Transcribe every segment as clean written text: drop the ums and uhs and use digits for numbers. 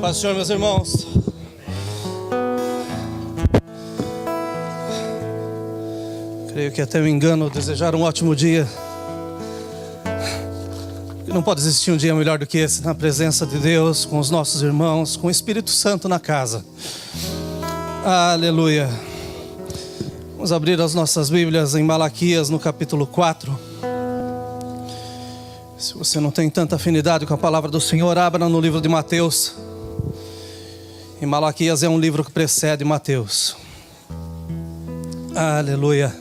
Paz do Senhor, meus irmãos. Creio que até me engano desejar um ótimo dia. E não pode existir um dia melhor do que esse, na presença de Deus, com os nossos irmãos, com o Espírito Santo na casa. Aleluia. Vamos abrir as nossas Bíblias em Malaquias, no capítulo 4. Se você não tem tanta afinidade com a palavra do Senhor, abra no livro de Mateus. E Malaquias é um livro que precede Mateus. Aleluia.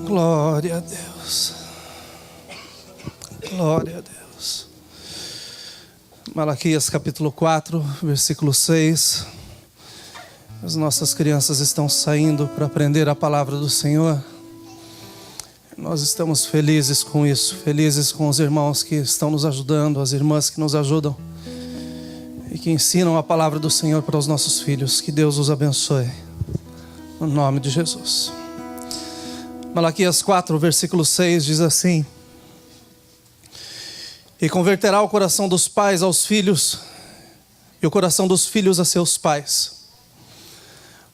Glória a Deus. Glória a Deus. Malaquias capítulo 4, versículo 6. As nossas crianças estão saindo para aprender a palavra do Senhor. Nós estamos felizes com isso. Felizes com os irmãos que estão nos ajudando, as irmãs que nos ajudam e que ensinam a palavra do Senhor para os nossos filhos. Que Deus os abençoe. No nome de Jesus. Malaquias 4, versículo 6 diz assim: E converterá o coração dos pais aos filhos, e o coração dos filhos a seus pais,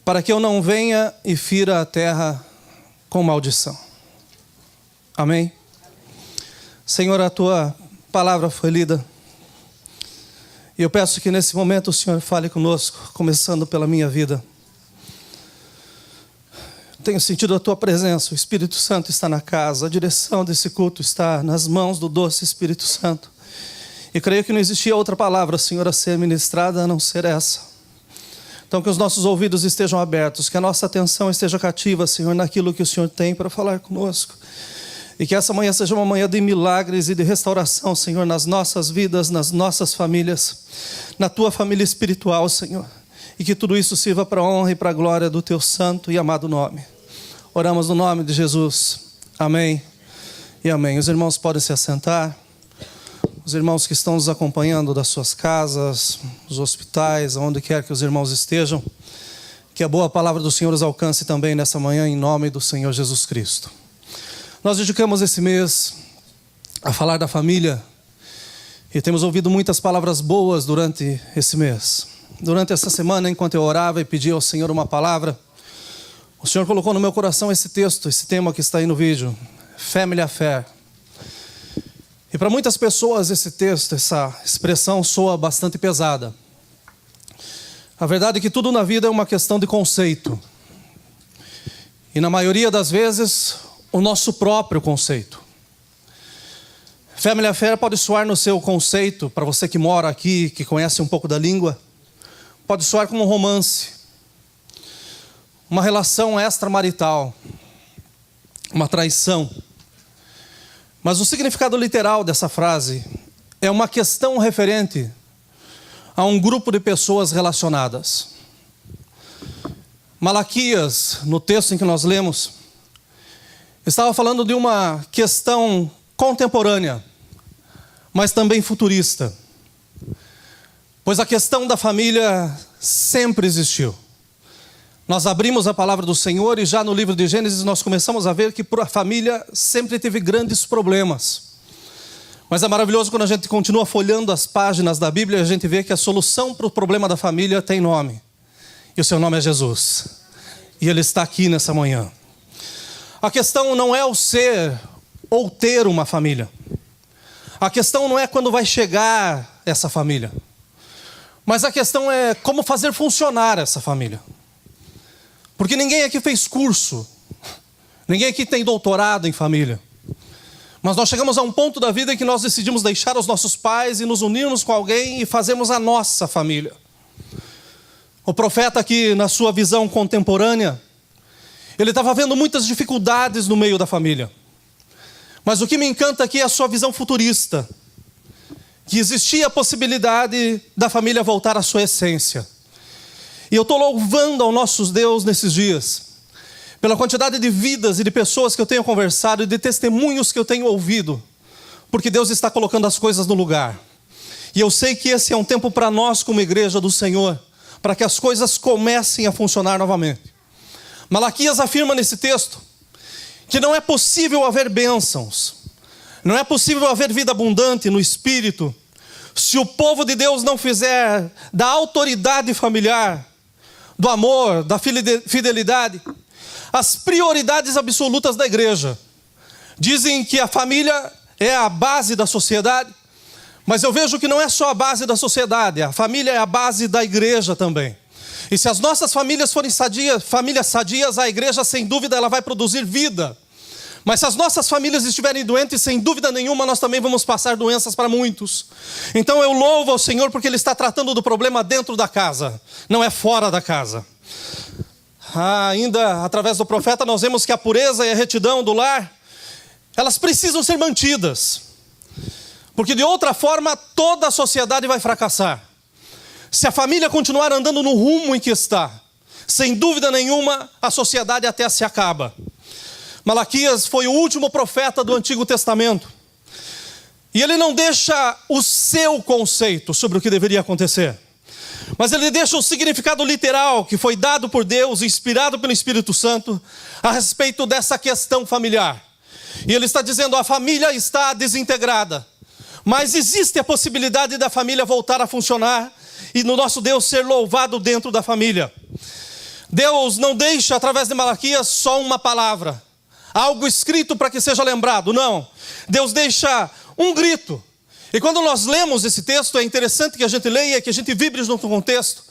para que eu não venha e fira a terra com maldição. Amém? Senhor, a tua palavra foi lida, e eu peço que nesse momento o Senhor fale conosco, começando pela minha vida. Tenho sentido a tua presença, o Espírito Santo está na casa, a direção desse culto está nas mãos do doce Espírito Santo. E creio que não existia outra palavra, Senhor, a ser ministrada a não ser essa. Então que os nossos ouvidos estejam abertos, que a nossa atenção esteja cativa, Senhor, naquilo que o Senhor tem para falar conosco. E que essa manhã seja uma manhã de milagres e de restauração, Senhor, nas nossas vidas, nas nossas famílias, na tua família espiritual, Senhor. E que tudo isso sirva para a honra e para a glória do teu santo e amado nome. Oramos no nome de Jesus. Amém e amém. Os irmãos podem se assentar. Os irmãos que estão nos acompanhando das suas casas, dos hospitais, onde quer que os irmãos estejam, que a boa palavra do Senhor os alcance também nessa manhã, em nome do Senhor Jesus Cristo. Nós dedicamos esse mês a falar da família e temos ouvido muitas palavras boas durante esse mês. Durante essa semana, enquanto eu orava e pedia ao Senhor uma palavra, o Senhor colocou no meu coração esse texto, esse tema que está aí no vídeo, Family Affair. E para muitas pessoas esse texto, essa expressão soa bastante pesada. A verdade é que tudo na vida é uma questão de conceito. E na maioria das vezes, o nosso próprio conceito. Family Affair pode soar no seu conceito, para você que mora aqui, que conhece um pouco da língua, pode soar como um romance, uma relação extramarital, uma traição. Mas o significado literal dessa frase é uma questão referente a um grupo de pessoas relacionadas. Malaquias, no texto em que nós lemos, estava falando de uma questão contemporânea, mas também futurista. Pois a questão da família sempre existiu. Nós abrimos a palavra do Senhor e já no livro de Gênesis nós começamos a ver que a família sempre teve grandes problemas. Mas é maravilhoso quando a gente continua folhando as páginas da Bíblia, a gente vê que a solução para o problema da família tem nome. E o seu nome é Jesus. E Ele está aqui nessa manhã. A questão não é o ser ou ter uma família. A questão não é quando vai chegar essa família. Mas a questão é como fazer funcionar essa família. Porque ninguém aqui fez curso. Ninguém aqui tem doutorado em família. Mas nós chegamos a um ponto da vida em que nós decidimos deixar os nossos pais e nos unirmos com alguém e fazermos a nossa família. O profeta aqui, na sua visão contemporânea, ele estava vendo muitas dificuldades no meio da família. Mas o que me encanta aqui é a sua visão futurista. Que existia a possibilidade da família voltar à sua essência. E eu estou louvando ao nosso Deus nesses dias, pela quantidade de vidas e de pessoas que eu tenho conversado e de testemunhos que eu tenho ouvido, porque Deus está colocando as coisas no lugar. E eu sei que esse é um tempo para nós como igreja do Senhor, para que as coisas comecem a funcionar novamente. Malaquias afirma nesse texto que não é possível haver bênçãos, não é possível haver vida abundante no Espírito, se o povo de Deus não fizer da autoridade familiar, do amor, da fidelidade, as prioridades absolutas da igreja. Dizem que a família é a base da sociedade, mas eu vejo que não é só a base da sociedade, a família é a base da igreja também. E se as nossas famílias forem famílias sadias, a igreja, sem dúvida, ela vai produzir vida. Mas se as nossas famílias estiverem doentes, sem dúvida nenhuma, nós também vamos passar doenças para muitos. Então eu louvo ao Senhor porque Ele está tratando do problema dentro da casa, não é fora da casa. Ainda através do profeta nós vemos que a pureza e a retidão do lar, elas precisam ser mantidas. Porque de outra forma toda a sociedade vai fracassar. Se a família continuar andando no rumo em que está, sem dúvida nenhuma a sociedade até se acaba. Malaquias foi o último profeta do Antigo Testamento. E ele não deixa o seu conceito sobre o que deveria acontecer, mas ele deixa o significado literal que foi dado por Deus, inspirado pelo Espírito Santo, a respeito dessa questão familiar. E ele está dizendo: a família está desintegrada, mas existe a possibilidade da família voltar a funcionar e no nosso Deus ser louvado dentro da família. Deus não deixa através de Malaquias só uma palavra, algo escrito para que seja lembrado, não. Deus deixa um grito. E quando nós lemos esse texto, é interessante que a gente leia, que a gente vibre no contexto,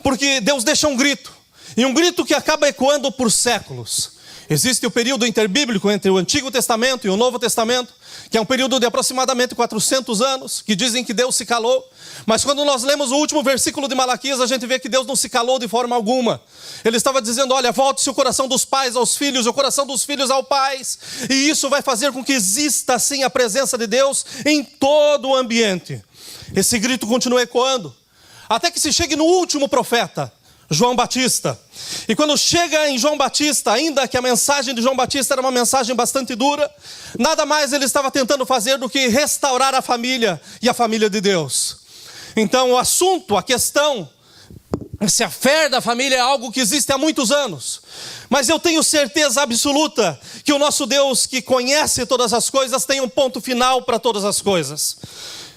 porque Deus deixa um grito, e um grito que acaba ecoando por séculos. Existe o período interbíblico entre o Antigo Testamento e o Novo Testamento, que é um período de aproximadamente 400 anos, que dizem que Deus se calou. Mas quando nós lemos o último versículo de Malaquias, a gente vê que Deus não se calou de forma alguma. Ele estava dizendo: olha, volte-se o coração dos pais aos filhos, e o coração dos filhos aos pais. E isso vai fazer com que exista assim a presença de Deus em todo o ambiente. Esse grito continua ecoando, até que se chegue no último profeta, João Batista. E quando chega em João Batista, ainda que a mensagem de João Batista era uma mensagem bastante dura, nada mais ele estava tentando fazer do que restaurar a família e a família de Deus. Então o assunto, a questão, esse affair da família é algo que existe há muitos anos. Mas eu tenho certeza absoluta que o nosso Deus, que conhece todas as coisas, tem um ponto final para todas as coisas.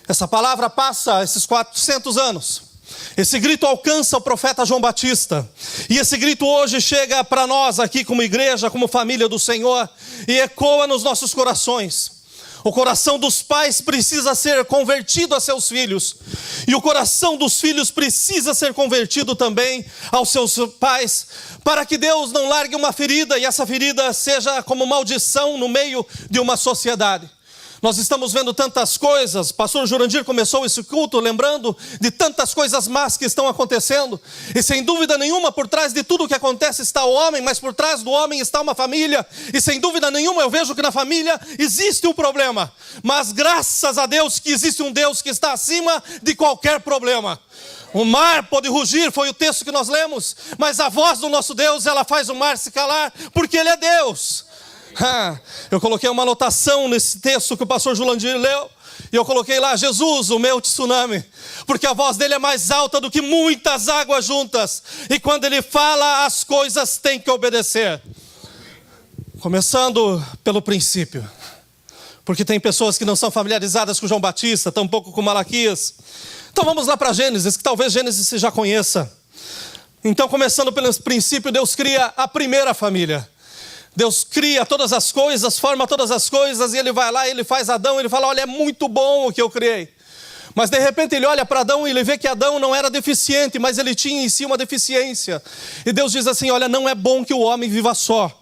Essa palavra passa esses 400 anos. Esse grito alcança o profeta João Batista. E esse grito hoje chega para nós aqui como igreja, como família do Senhor, e ecoa nos nossos corações. O coração dos pais precisa ser convertido a seus filhos. E o coração dos filhos precisa ser convertido também aos seus pais, para que Deus não largue uma ferida, e essa ferida seja como maldição no meio de uma sociedade. Nós estamos vendo tantas coisas. Pastor Jurandir começou esse culto lembrando de tantas coisas más que estão acontecendo. E sem dúvida nenhuma, por trás de tudo que acontece está o homem, mas por trás do homem está uma família. E sem dúvida nenhuma eu vejo que na família existe um problema. Mas graças a Deus que existe um Deus que está acima de qualquer problema. O mar pode rugir, foi o texto que nós lemos, mas a voz do nosso Deus, ela faz o mar se calar, porque Ele é Deus. Eu coloquei uma anotação nesse texto que o pastor Jurandir leu, e eu coloquei lá: Jesus, o meu tsunami, porque a voz dele é mais alta do que muitas águas juntas, e quando ele fala, as coisas têm que obedecer. Começando pelo princípio, porque tem pessoas que não são familiarizadas com João Batista, tampouco com Malaquias. Então vamos lá para Gênesis, que talvez Gênesis você já conheça. Então, começando pelo princípio, Deus cria a primeira família. Deus cria todas as coisas, forma todas as coisas, e Ele vai lá, Ele faz Adão, Ele fala: olha, é muito bom o que eu criei. Mas de repente Ele olha para Adão e Ele vê que Adão não era deficiente, mas ele tinha em si uma deficiência. E Deus diz assim: olha, não é bom que o homem viva só.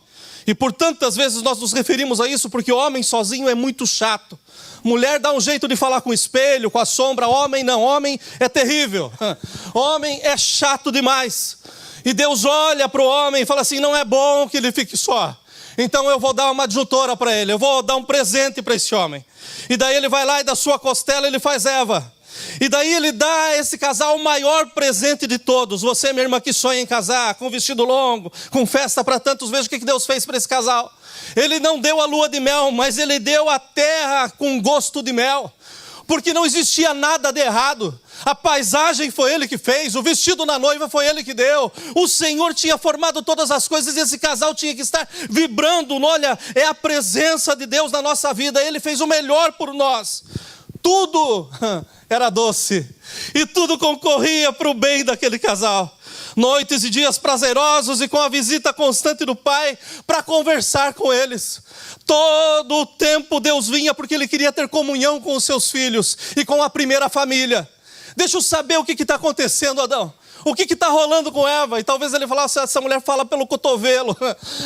E por tantas vezes nós nos referimos a isso, porque o homem sozinho é muito chato. Mulher dá um jeito de falar com o espelho, com a sombra. Homem não, homem é terrível. Homem é chato demais. E Deus olha para o homem e fala assim: não é bom que ele fique só. Então eu vou dar uma adjutora para ele, eu vou dar um presente para esse homem. E daí ele vai lá e da sua costela ele faz Eva. E daí ele dá a esse casal o maior presente de todos. Você, minha irmã, que sonha em casar, com vestido longo, com festa para tantos, veja o que Deus fez para esse casal. Ele não deu a lua de mel, mas Ele deu a terra com gosto de mel. Porque não existia nada de errado. A paisagem foi Ele que fez, o vestido na noiva foi Ele que deu. O Senhor tinha formado todas as coisas e esse casal tinha que estar vibrando. Olha, é a presença de Deus na nossa vida. Ele fez o melhor por nós. tudo era doce e tudo concorria para o bem daquele casal. Noites e dias prazerosos e com a visita constante do pai para conversar com eles. Todo o tempo Deus vinha porque Ele queria ter comunhão com os seus filhos e com a primeira família. Deixa eu saber o que está acontecendo, Adão. O que está rolando com Eva? E talvez ele falasse, essa mulher fala pelo cotovelo.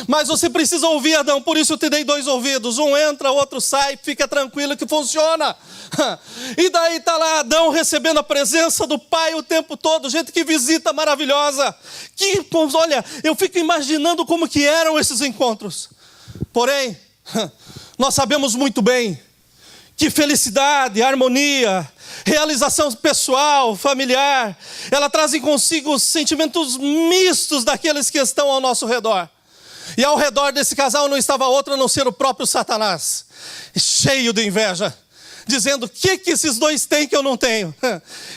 Mas você precisa ouvir, Adão, por isso eu te dei 2 ouvidos. Um entra, o outro sai, fica tranquilo que funciona. E daí está lá Adão recebendo a presença do pai o tempo todo. Gente, que visita maravilhosa. Olha, eu fico imaginando como que eram esses encontros. Porém, nós sabemos muito bem que felicidade, harmonia, realização pessoal, familiar, ela traz consigo sentimentos mistos daqueles que estão ao nosso redor. E ao redor desse casal não estava outro a não ser o próprio Satanás, cheio de inveja, dizendo, o que esses dois têm que eu não tenho?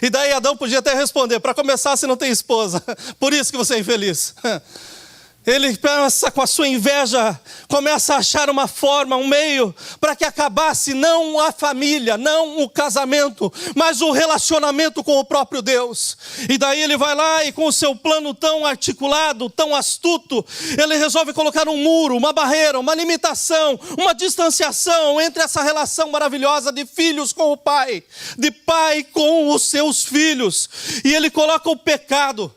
E daí Adão podia até responder, para começar, você não tem esposa, por isso que você é infeliz. Ele pensa com a sua inveja, começa a achar uma forma, um meio, para que acabasse não a família, não o casamento, mas o relacionamento com o próprio Deus. E daí ele vai lá e com o seu plano tão articulado, tão astuto, ele resolve colocar um muro, uma barreira, uma limitação, uma distanciação entre essa relação maravilhosa de filhos com o pai, de pai com os seus filhos. E ele coloca o pecado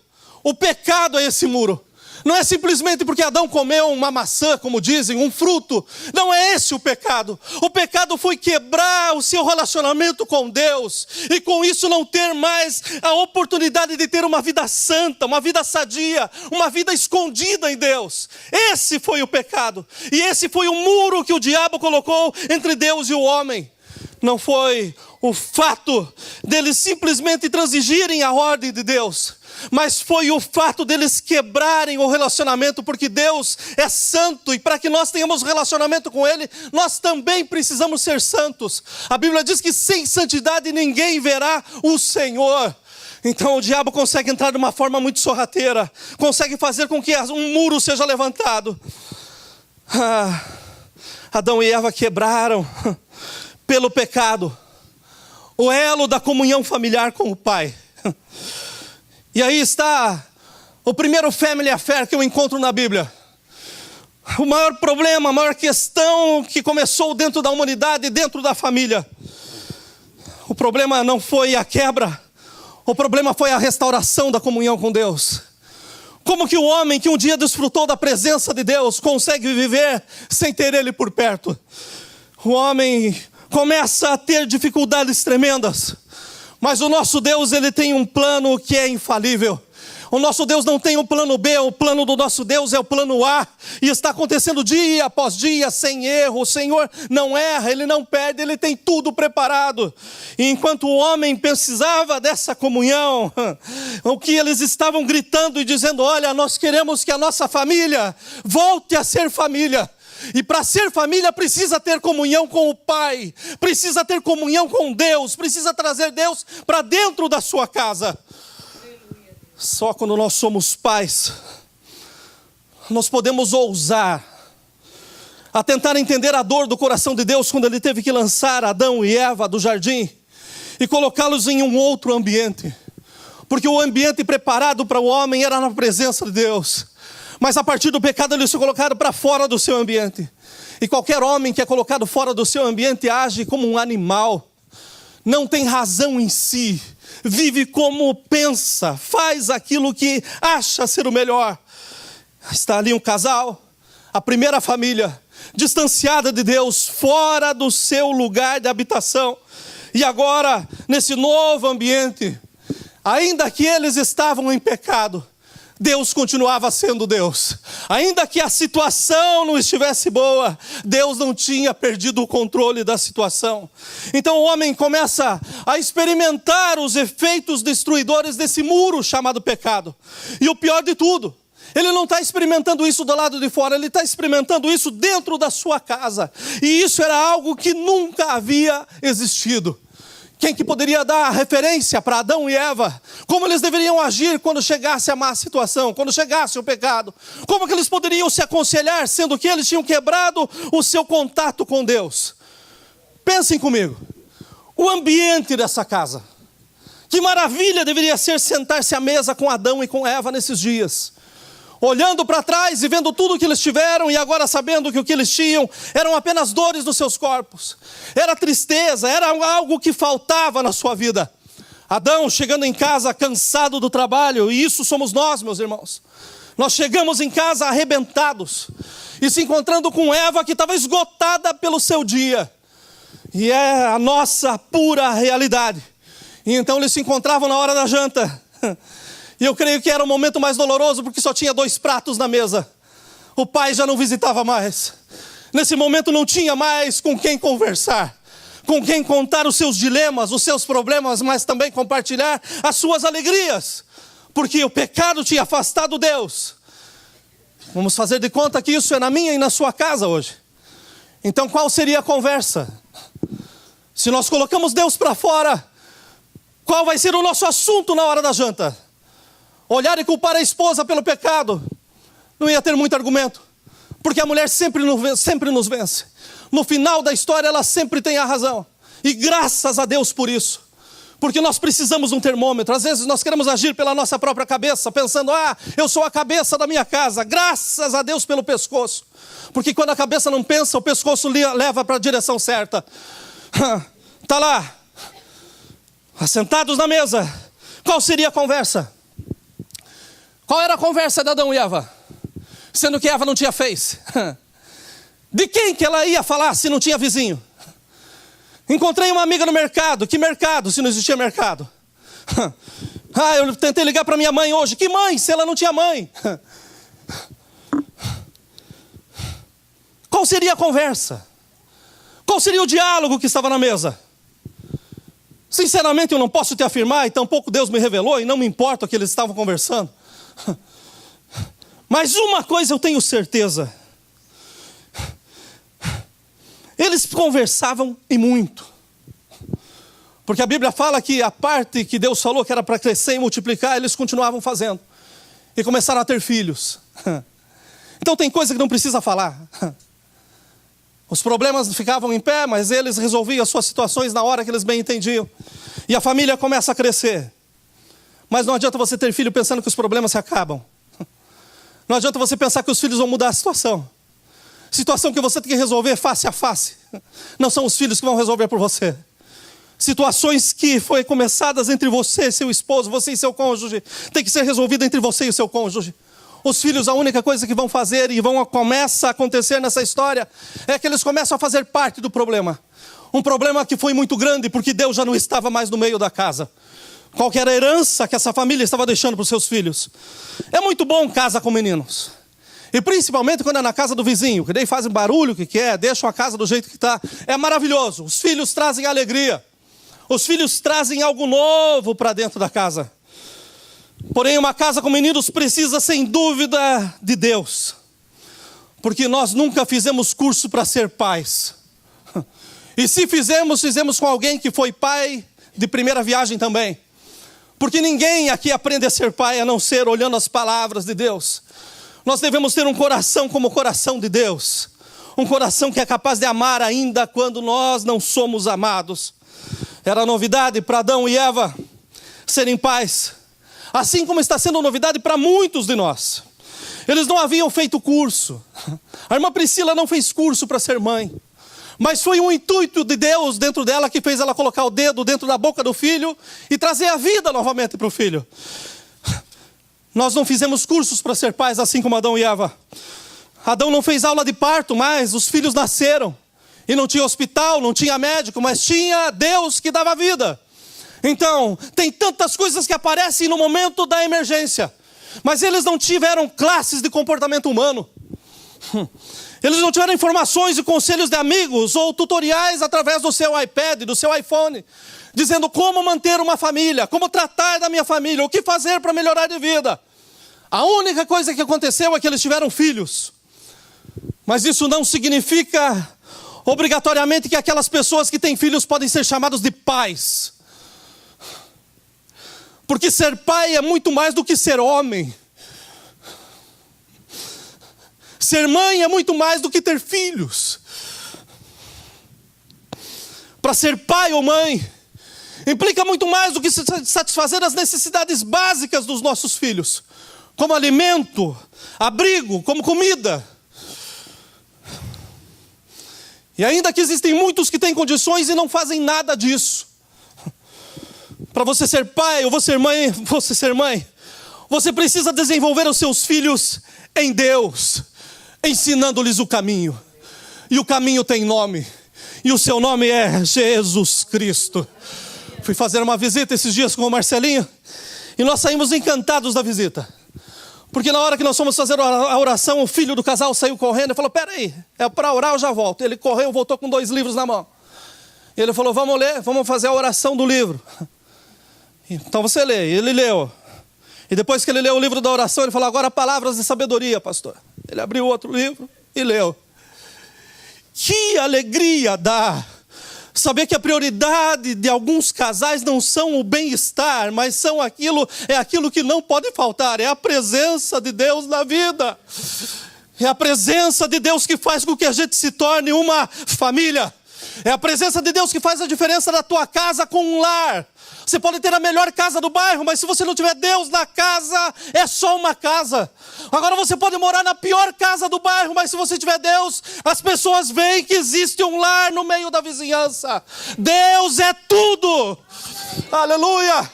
é esse muro. Não é simplesmente porque Adão comeu uma maçã, como dizem, um fruto. Não é esse o pecado. O pecado foi quebrar o seu relacionamento com Deus. E com isso não ter mais a oportunidade de ter uma vida santa, uma vida sadia, uma vida escondida em Deus. Esse foi o pecado. E esse foi o muro que o diabo colocou entre Deus e o homem. Não foi o fato deles simplesmente transigirem a ordem de Deus, mas foi o fato deles quebrarem o relacionamento, porque Deus é santo, e para que nós tenhamos relacionamento com Ele, nós também precisamos ser santos. A Bíblia diz que sem santidade ninguém verá o Senhor. Então o diabo consegue entrar de uma forma muito sorrateira, consegue fazer com que um muro seja levantado. Adão e Eva quebraram pelo pecado o elo da comunhão familiar com o pai. E aí está o primeiro family affair que eu encontro na Bíblia. O maior problema, a maior questão que começou dentro da humanidade, dentro da família. O problema não foi a quebra, o problema foi a restauração da comunhão com Deus. Como que o homem que um dia desfrutou da presença de Deus consegue viver sem ter Ele por perto? O homem começa a ter dificuldades tremendas. Mas o nosso Deus, Ele tem um plano que é infalível. O nosso Deus não tem um plano B, o plano do nosso Deus é o plano A. E está acontecendo dia após dia, sem erro. O Senhor não erra, Ele não perde, Ele tem tudo preparado. E enquanto o homem precisava dessa comunhão, o que eles estavam gritando e dizendo, olha, nós queremos que a nossa família volte a ser família. E para ser família precisa ter comunhão com o Pai, precisa ter comunhão com Deus, precisa trazer Deus para dentro da sua casa. Só quando nós somos pais, nós podemos ousar a tentar entender a dor do coração de Deus quando Ele teve que lançar Adão e Eva do jardim e colocá-los em um outro ambiente. Porque o ambiente preparado para o homem era na presença de Deus. Mas a partir do pecado eles se colocaram para fora do seu ambiente. E qualquer homem que é colocado fora do seu ambiente age como um animal. Não tem razão em si. Vive como pensa. Faz aquilo que acha ser o melhor. Está ali um casal, a primeira família, distanciada de Deus, fora do seu lugar de habitação. E agora, nesse novo ambiente, ainda que eles estavam em pecado, Deus continuava sendo Deus. Ainda que a situação não estivesse boa, Deus não tinha perdido o controle da situação. Então o homem começa a experimentar os efeitos destruidores desse muro chamado pecado. E o pior de tudo, ele não está experimentando isso do lado de fora, ele está experimentando isso dentro da sua casa. E isso era algo que nunca havia existido. Quem que poderia dar referência para Adão e Eva? Como eles deveriam agir quando chegasse a má situação, quando chegasse o pecado? Como que eles poderiam se aconselhar, sendo que eles tinham quebrado o seu contato com Deus? Pensem comigo. o ambiente dessa casa. Que maravilha deveria ser sentar-se à mesa com Adão e com Eva nesses dias. Olhando para trás e vendo tudo o que eles tiveram e agora sabendo que o que eles tinham eram apenas dores nos seus corpos. Era tristeza, era algo que faltava na sua vida. Adão chegando em casa cansado do trabalho, e isso somos nós, meus irmãos. Nós chegamos em casa arrebentados e se encontrando com Eva que estava esgotada pelo seu dia. E é a nossa pura realidade. E então eles se encontravam na hora da janta. E eu creio que era o momento mais doloroso porque só tinha 2 pratos na mesa. O pai já não visitava mais. Nesse momento não tinha mais com quem conversar, com quem contar os seus dilemas, os seus problemas, mas também compartilhar as suas alegrias. Porque o pecado tinha afastado Deus. Vamos fazer de conta que isso é na minha e na sua casa hoje. Então qual seria a conversa? Se nós colocamos Deus para fora, qual vai ser o nosso assunto na hora da janta? Olhar e culpar a esposa pelo pecado? Não ia ter muito argumento. Porque a mulher sempre nos vence. No final da história ela sempre tem a razão. E graças a Deus por isso. Porque nós precisamos de um termômetro. Às vezes nós queremos agir pela nossa própria cabeça, pensando, eu sou a cabeça da minha casa. Graças a Deus pelo pescoço. Porque quando a cabeça não pensa, o pescoço leva para a direção certa. Está lá, assentados na mesa. Qual seria a conversa? Qual era a conversa de Adão e Eva? Sendo que Eva não tinha Face. De quem que ela ia falar se não tinha vizinho? Encontrei uma amiga no mercado. Que mercado se não existia mercado? Eu tentei ligar para minha mãe hoje. Que mãe se ela não tinha mãe? Qual seria a conversa? Qual seria o diálogo que estava na mesa? Sinceramente eu não posso te afirmar, e tampouco Deus me revelou, e não me importa o que eles estavam conversando. Mas uma coisa eu tenho certeza. Eles conversavam e muito. Porque a Bíblia fala que a parte que Deus falou que era para crescer e multiplicar, eles continuavam fazendo. E começaram a ter filhos. Então tem coisa que não precisa falar. Os problemas ficavam em pé, mas eles resolviam as suas situações na hora que eles bem entendiam. E a família começa a crescer. Mas não adianta você ter filho pensando que os problemas se acabam. Não adianta você pensar que os filhos vão mudar a situação. Situação que você tem que resolver face a face. Não são os filhos que vão resolver por você. Situações que foram começadas entre você e seu esposo, você e seu cônjuge, tem que ser resolvida entre você e o seu cônjuge. Os filhos, a única coisa que vão fazer e começa a acontecer nessa história é que eles começam a fazer parte do problema. Um problema que foi muito grande porque Deus já não estava mais no meio da casa. Qual que era a herança que essa família estava deixando para os seus filhos? É muito bom casa com meninos. E principalmente quando é na casa do vizinho, que daí fazem barulho que quer, deixam a casa do jeito que está. É maravilhoso. Os filhos trazem alegria. Os filhos trazem algo novo para dentro da casa. Porém, uma casa com meninos precisa, sem dúvida, de Deus. Porque nós nunca fizemos curso para ser pais. E se fizemos com alguém que foi pai de primeira viagem também. Porque ninguém aqui aprende a ser pai a não ser olhando as palavras de Deus. Nós devemos ter um coração como o coração de Deus. Um coração que é capaz de amar ainda quando nós não somos amados. Era novidade para Adão e Eva serem pais. Assim como está sendo novidade para muitos de nós. Eles não haviam feito curso. A irmã Priscila não fez curso para ser mãe. Mas foi um intuito de Deus dentro dela que fez ela colocar o dedo dentro da boca do filho e trazer a vida novamente para o filho. Nós não fizemos cursos para ser pais assim como Adão e Eva. Adão não fez aula de parto, mas os filhos nasceram. E não tinha hospital, não tinha médico, mas tinha Deus que dava vida. Então, tem tantas coisas que aparecem no momento da emergência. Mas eles não tiveram classes de comportamento humano. Eles não tiveram informações e conselhos de amigos ou tutoriais através do seu iPad, do seu iPhone, dizendo como manter uma família, como tratar da minha família, o que fazer para melhorar de vida. A única coisa que aconteceu é que eles tiveram filhos. Mas isso não significa obrigatoriamente que aquelas pessoas que têm filhos podem ser chamados de pais. Porque ser pai é muito mais do que ser homem. Ser mãe é muito mais do que ter filhos. para ser pai ou mãe implica muito mais do que satisfazer as necessidades básicas dos nossos filhos, como alimento, abrigo, como comida. E ainda que existem muitos que têm condições e não fazem nada disso. Para você ser pai ou você ser mãe, você precisa desenvolver os seus filhos em Deus, ensinando-lhes o caminho. E o caminho tem nome, e o seu nome é Jesus Cristo. Fui fazer uma visita esses dias com o Marcelinho, e nós saímos encantados da visita. Porque na hora que nós fomos fazer a oração, o filho do casal saiu correndo e falou: peraí, é para orar, eu já volto. Ele correu, voltou com 2 livros na mão. E ele falou: vamos ler, vamos fazer a oração do livro. Então você lê. Ele leu. E depois que ele leu o livro da oração, ele falou: agora palavras de sabedoria, pastor. Ele abriu outro livro e leu. Que alegria dá saber que a prioridade de alguns casais não são o bem-estar, mas é aquilo que não pode faltar, é a presença de Deus na vida. É a presença de Deus que faz com que a gente se torne uma família. É a presença de Deus que faz a diferença da tua casa com um lar. Você pode ter a melhor casa do bairro, mas se você não tiver Deus na casa, é só uma casa. Agora você pode morar na pior casa do bairro, mas se você tiver Deus, as pessoas veem que existe um lar no meio da vizinhança. Deus é tudo. Aleluia.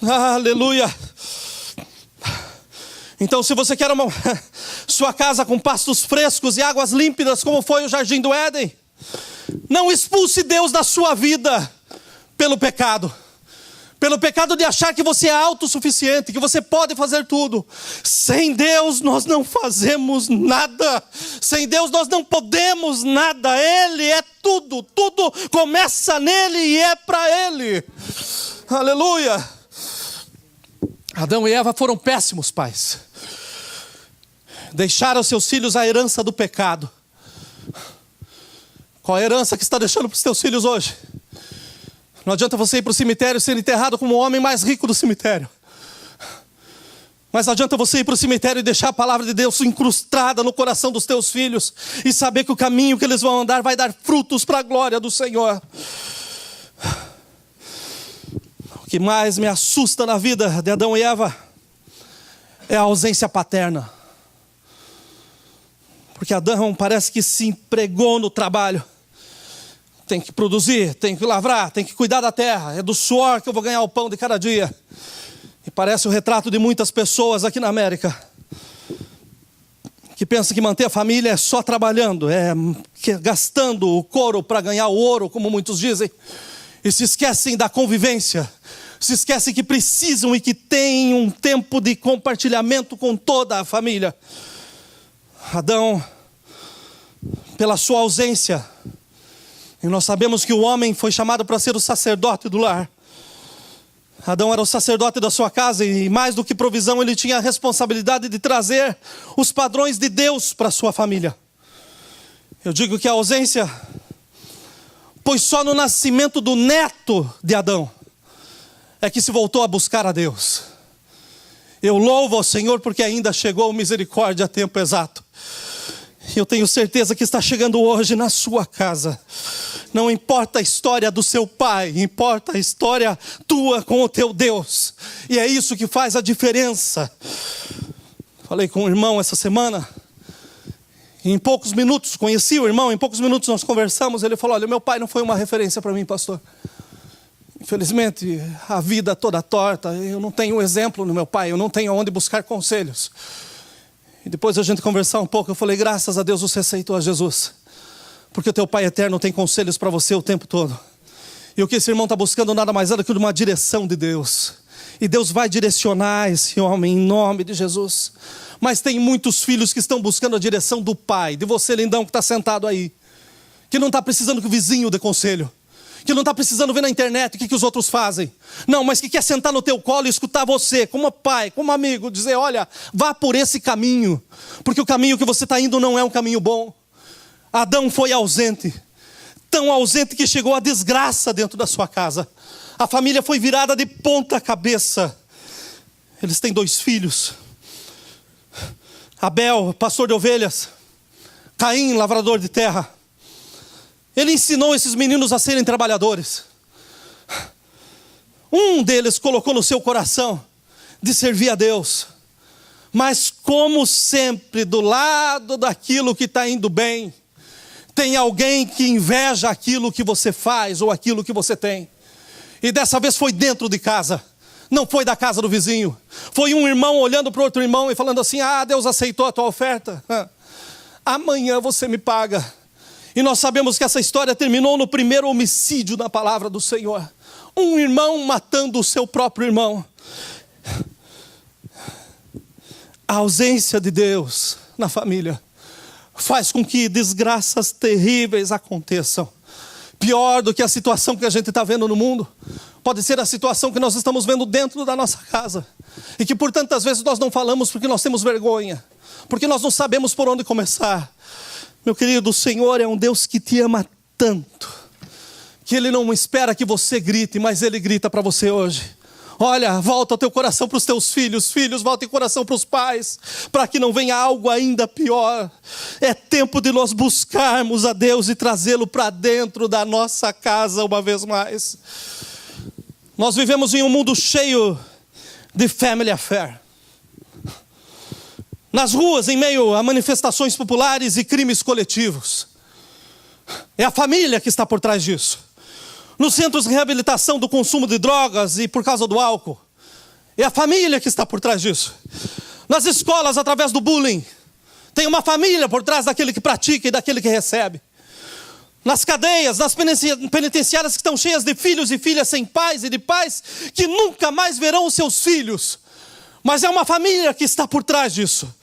Aleluia. Então, se você quer sua casa com pastos frescos e águas límpidas, como foi o Jardim do Éden, não expulse Deus da sua vida pelo pecado. Pelo pecado de achar que você é autossuficiente, que você pode fazer tudo. Sem Deus nós não fazemos nada. Sem Deus nós não podemos nada. Ele é tudo. Tudo começa nele e é para Ele. Aleluia. Adão e Eva foram péssimos pais. Deixaram seus filhos a herança do pecado. Qual a herança que está deixando para os teus filhos hoje? Não adianta você ir para o cemitério e ser enterrado como o homem mais rico do cemitério. Mas adianta você ir para o cemitério e deixar a palavra de Deus incrustada no coração dos teus filhos e saber que o caminho que eles vão andar vai dar frutos para a glória do Senhor. O que mais me assusta na vida de Adão e Eva é a ausência paterna. Porque Adão parece que se empregou no trabalho. Tem que produzir, tem que lavrar, tem que cuidar da terra. É do suor que eu vou ganhar o pão de cada dia. E parece o retrato de muitas pessoas aqui na América, que pensam que manter a família é só trabalhando, gastando o couro para ganhar o ouro, como muitos dizem. E se esquecem da convivência. Se esquecem que precisam e que têm um tempo de compartilhamento com toda a família. Adão, pela sua ausência, e nós sabemos que o homem foi chamado para ser o sacerdote do lar. Adão era o sacerdote da sua casa e mais do que provisão, ele tinha a responsabilidade de trazer os padrões de Deus para a sua família. Eu digo que a ausência, pois só no nascimento do neto de Adão é que se voltou a buscar a Deus. Eu louvo ao Senhor porque ainda chegou misericórdia a tempo exato. Eu tenho certeza que está chegando hoje na sua casa. Não importa a história do seu pai, importa a história tua com o teu Deus. E é isso que faz a diferença. Falei com um irmão essa semana. E em poucos minutos, conheci o irmão, em poucos minutos nós conversamos. Ele falou: olha, meu pai não foi uma referência para mim, pastor. Infelizmente, a vida toda torta. Eu não tenho exemplo no meu pai, eu não tenho onde buscar conselhos. E depois a gente conversar um pouco, eu falei: graças a Deus você aceitou a Jesus. Porque o teu Pai eterno tem conselhos para você o tempo todo. E o que esse irmão está buscando nada mais é do que uma direção de Deus. E Deus vai direcionar esse homem em nome de Jesus. Mas tem muitos filhos que estão buscando a direção do pai, de você, lindão, que está sentado aí. Que não está precisando que o vizinho dê conselho. Que não está precisando ver na internet o que os outros fazem. Não, mas que quer sentar no teu colo e escutar você, como pai, como amigo, dizer: olha, vá por esse caminho. Porque o caminho que você está indo não é um caminho bom. Adão foi ausente. Tão ausente que chegou a desgraça dentro da sua casa. A família foi virada de ponta cabeça. Eles têm 2 filhos. Abel, pastor de ovelhas. Caim, lavrador de terra. Ele ensinou esses meninos a serem trabalhadores. Um deles colocou no seu coração de servir a Deus. Mas como sempre, do lado daquilo que está indo bem, tem alguém que inveja aquilo que você faz ou aquilo que você tem. E dessa vez foi dentro de casa. Não foi da casa do vizinho. Foi um irmão olhando para o outro irmão e falando assim: Deus aceitou a tua oferta. Amanhã você me paga. E nós sabemos que essa história terminou no primeiro homicídio na palavra do Senhor. Um irmão matando o seu próprio irmão. A ausência de Deus na família faz com que desgraças terríveis aconteçam. Pior do que a situação que a gente está vendo no mundo, pode ser a situação que nós estamos vendo dentro da nossa casa. E que por tantas vezes nós não falamos porque nós temos vergonha. Porque nós não sabemos por onde começar. Meu querido, o Senhor é um Deus que te ama tanto, que Ele não espera que você grite, mas Ele grita para você hoje. Olha, volta o teu coração para os teus filhos. Filhos, volta o coração para os pais, para que não venha algo ainda pior. É tempo de nós buscarmos a Deus e trazê-lo para dentro da nossa casa uma vez mais. Nós vivemos em um mundo cheio de family affair. Nas ruas, em meio a manifestações populares e crimes coletivos. É a família que está por trás disso. Nos centros de reabilitação do consumo de drogas e por causa do álcool. É a família que está por trás disso. Nas escolas, através do bullying. Tem uma família por trás daquele que pratica e daquele que recebe. Nas cadeias, nas penitenciárias que estão cheias de filhos e filhas sem pais e de pais que nunca mais verão os seus filhos. Mas é uma família que está por trás disso.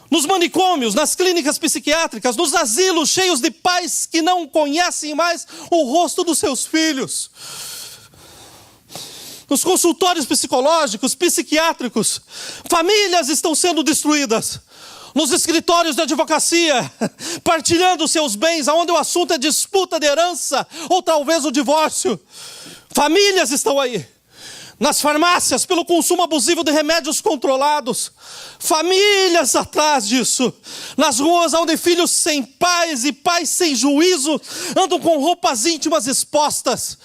Nos manicômios, nas clínicas psiquiátricas, nos asilos cheios de pais que não conhecem mais o rosto dos seus filhos. Nos consultórios psicológicos, psiquiátricos, famílias estão sendo destruídas. Nos escritórios de advocacia, partilhando seus bens, onde o assunto é disputa de herança ou talvez o divórcio. Famílias estão aí. Nas farmácias, pelo consumo abusivo de remédios controlados. Famílias atrás disso. Nas ruas onde filhos sem pais e pais sem juízo andam com roupas íntimas expostas.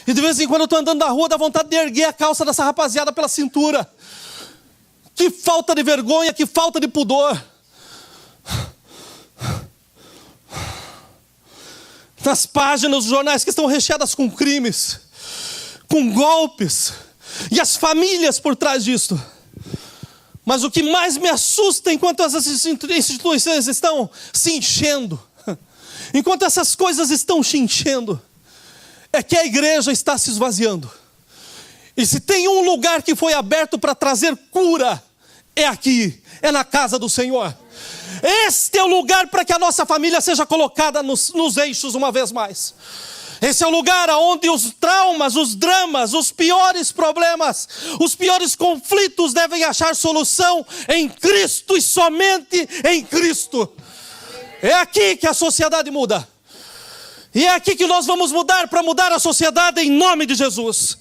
E de vez em quando eu estou andando na rua, dá vontade de erguer a calça dessa rapaziada pela cintura. Que falta de vergonha, que falta de pudor. Nas páginas dos jornais que estão recheadas com crimes, com golpes, e as famílias por trás disto. Mas o que mais me assusta enquanto essas instituições estão se enchendo, enquanto essas coisas estão se enchendo, é que a igreja está se esvaziando. E se tem um lugar que foi aberto para trazer cura, é aqui, é na casa do Senhor. Este é o lugar para que a nossa família seja colocada nos eixos uma vez mais. Esse é o lugar onde os traumas, os dramas, os piores problemas, os piores conflitos devem achar solução em Cristo e somente em Cristo. É aqui que a sociedade muda. E é aqui que nós vamos mudar para mudar a sociedade em nome de Jesus.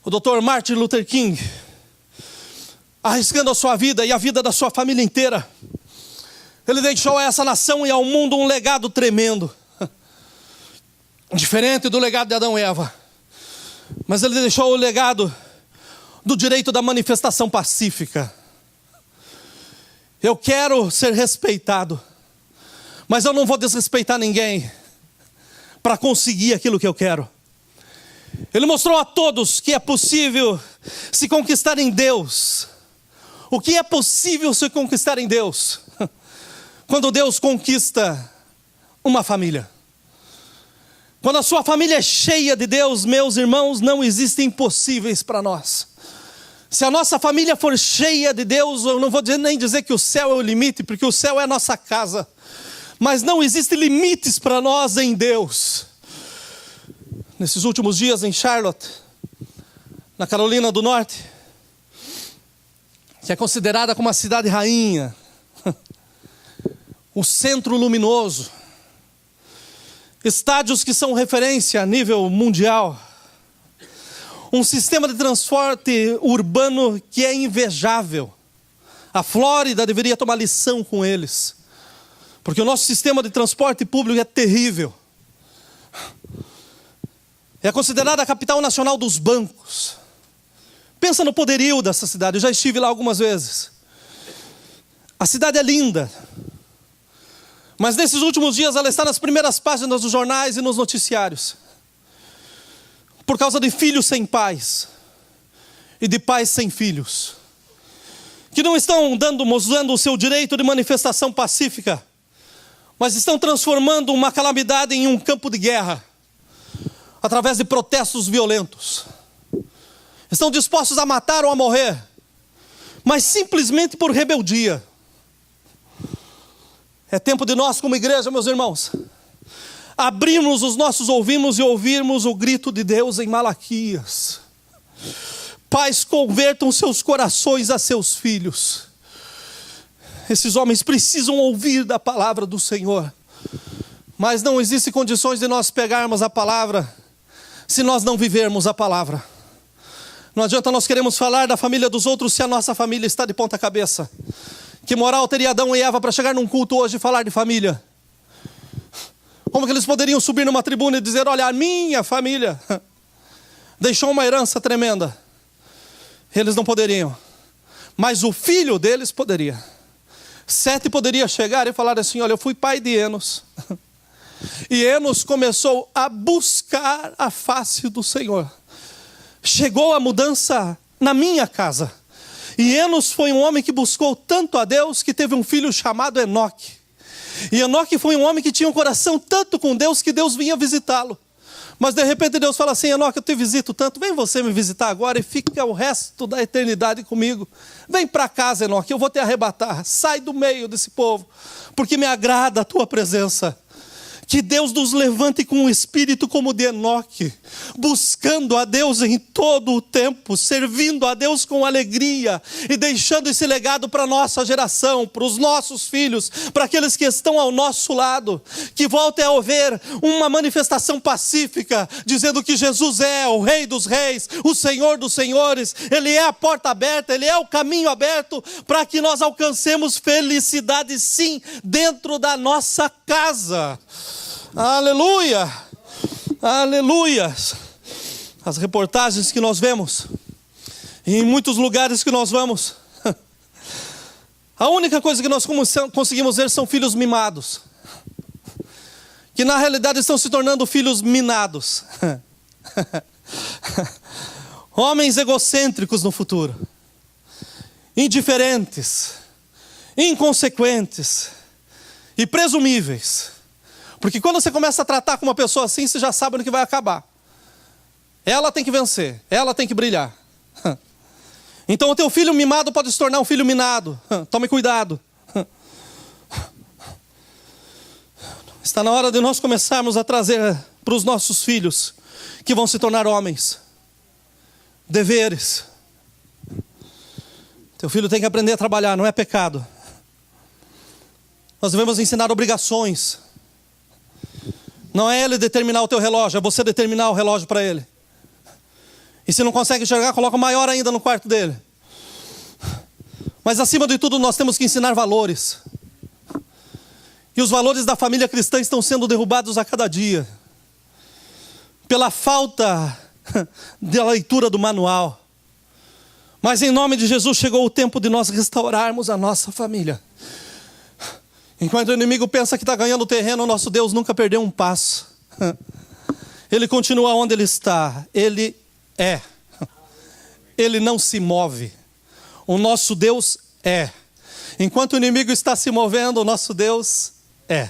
O Dr. Martin Luther King, arriscando a sua vida e a vida da sua família inteira, ele deixou a essa nação e ao mundo um legado tremendo. Diferente do legado de Adão e Eva. Mas ele deixou o legado do direito da manifestação pacífica. Eu quero ser respeitado, mas eu não vou desrespeitar ninguém para conseguir aquilo que eu quero. Ele mostrou a todos que é possível se conquistar em Deus. O que é possível se conquistar em Deus? Quando Deus conquista uma família. Quando a sua família é cheia de Deus, meus irmãos, não existem impossíveis para nós. Se a nossa família for cheia de Deus, eu não vou nem dizer que o céu é o limite, porque o céu é a nossa casa. Mas não existem limites para nós em Deus. Nesses últimos dias em Charlotte, na Carolina do Norte, que é considerada como a cidade rainha, o centro luminoso, estádios que são referência a nível mundial, um sistema de transporte urbano que é invejável. A Flórida deveria tomar lição com eles. Porque o nosso sistema de transporte público é terrível. É considerada a capital nacional dos bancos. Pensa no poderio dessa cidade, eu já estive lá algumas vezes. A cidade é linda. Mas nesses últimos dias ela está nas primeiras páginas dos jornais e nos noticiários. Por causa de filhos sem pais. E de pais sem filhos. Que não estão usando o seu direito de manifestação pacífica. Mas estão transformando uma calamidade em um campo de guerra. Através de protestos violentos. Estão dispostos a matar ou a morrer. Mas simplesmente por rebeldia. É tempo de nós como igreja, meus irmãos, abrirmos os nossos ouvidos e ouvirmos o grito de Deus em Malaquias. Pais, convertam seus corações a seus filhos. Esses homens precisam ouvir da palavra do Senhor. Mas não existem condições de nós pegarmos a palavra se nós não vivermos a palavra. Não adianta nós queremos falar da família dos outros se a nossa família está de ponta cabeça. Que moral teria Adão e Eva para chegar num culto hoje e falar de família? Como que eles poderiam subir numa tribuna e dizer, olha, a minha família deixou uma herança tremenda. Eles não poderiam. Mas o filho deles poderia. Sete poderia chegar e falar assim, olha, eu fui pai de Enos. E Enos começou a buscar a face do Senhor. Chegou a mudança na minha casa. E Enos foi um homem que buscou tanto a Deus que teve um filho chamado Enoque. E Enoque foi um homem que tinha um coração tanto com Deus que Deus vinha visitá-lo. Mas de repente Deus fala assim, Enoque, eu te visito tanto, vem você me visitar agora e fica o resto da eternidade comigo. Vem para casa, Enoque, eu vou te arrebatar. Sai do meio desse povo, porque me agrada a tua presença. Que Deus nos levante com um espírito como o de Enoque, buscando a Deus em todo o tempo, servindo a Deus com alegria e deixando esse legado para a nossa geração, para os nossos filhos, para aqueles que estão ao nosso lado, que voltem a haver uma manifestação pacífica, dizendo que Jesus é o Rei dos Reis, o Senhor dos Senhores, Ele é a porta aberta, Ele é o caminho aberto, para que nós alcancemos felicidade sim, dentro da nossa casa. Aleluia, aleluia. As reportagens que nós vemos, e em muitos lugares que nós vamos, a única coisa que nós conseguimos ver são filhos mimados, que na realidade estão se tornando filhos minados. Homens egocêntricos no futuro, indiferentes, inconsequentes e presumíveis. Porque quando você começa a tratar com uma pessoa assim, você já sabe no que vai acabar. Ela tem que vencer, ela tem que brilhar. Então o teu filho mimado pode se tornar um filho minado. Tome cuidado. Está na hora de nós começarmos a trazer para os nossos filhos, que vão se tornar homens, deveres. Teu filho tem que aprender a trabalhar, não é pecado. Nós devemos ensinar obrigações. Não é ele determinar o teu relógio, é você determinar o relógio para ele. E se não consegue enxergar, coloca maior ainda no quarto dele. Mas acima de tudo nós temos que ensinar valores. E os valores da família cristã estão sendo derrubados a cada dia. Pela falta da leitura do manual. Mas em nome de Jesus chegou o tempo de nós restaurarmos a nossa família. Enquanto o inimigo pensa que está ganhando terreno, o nosso Deus nunca perdeu um passo. Ele continua onde ele está. Ele é. Ele não se move. O nosso Deus é. Enquanto o inimigo está se movendo, o nosso Deus é.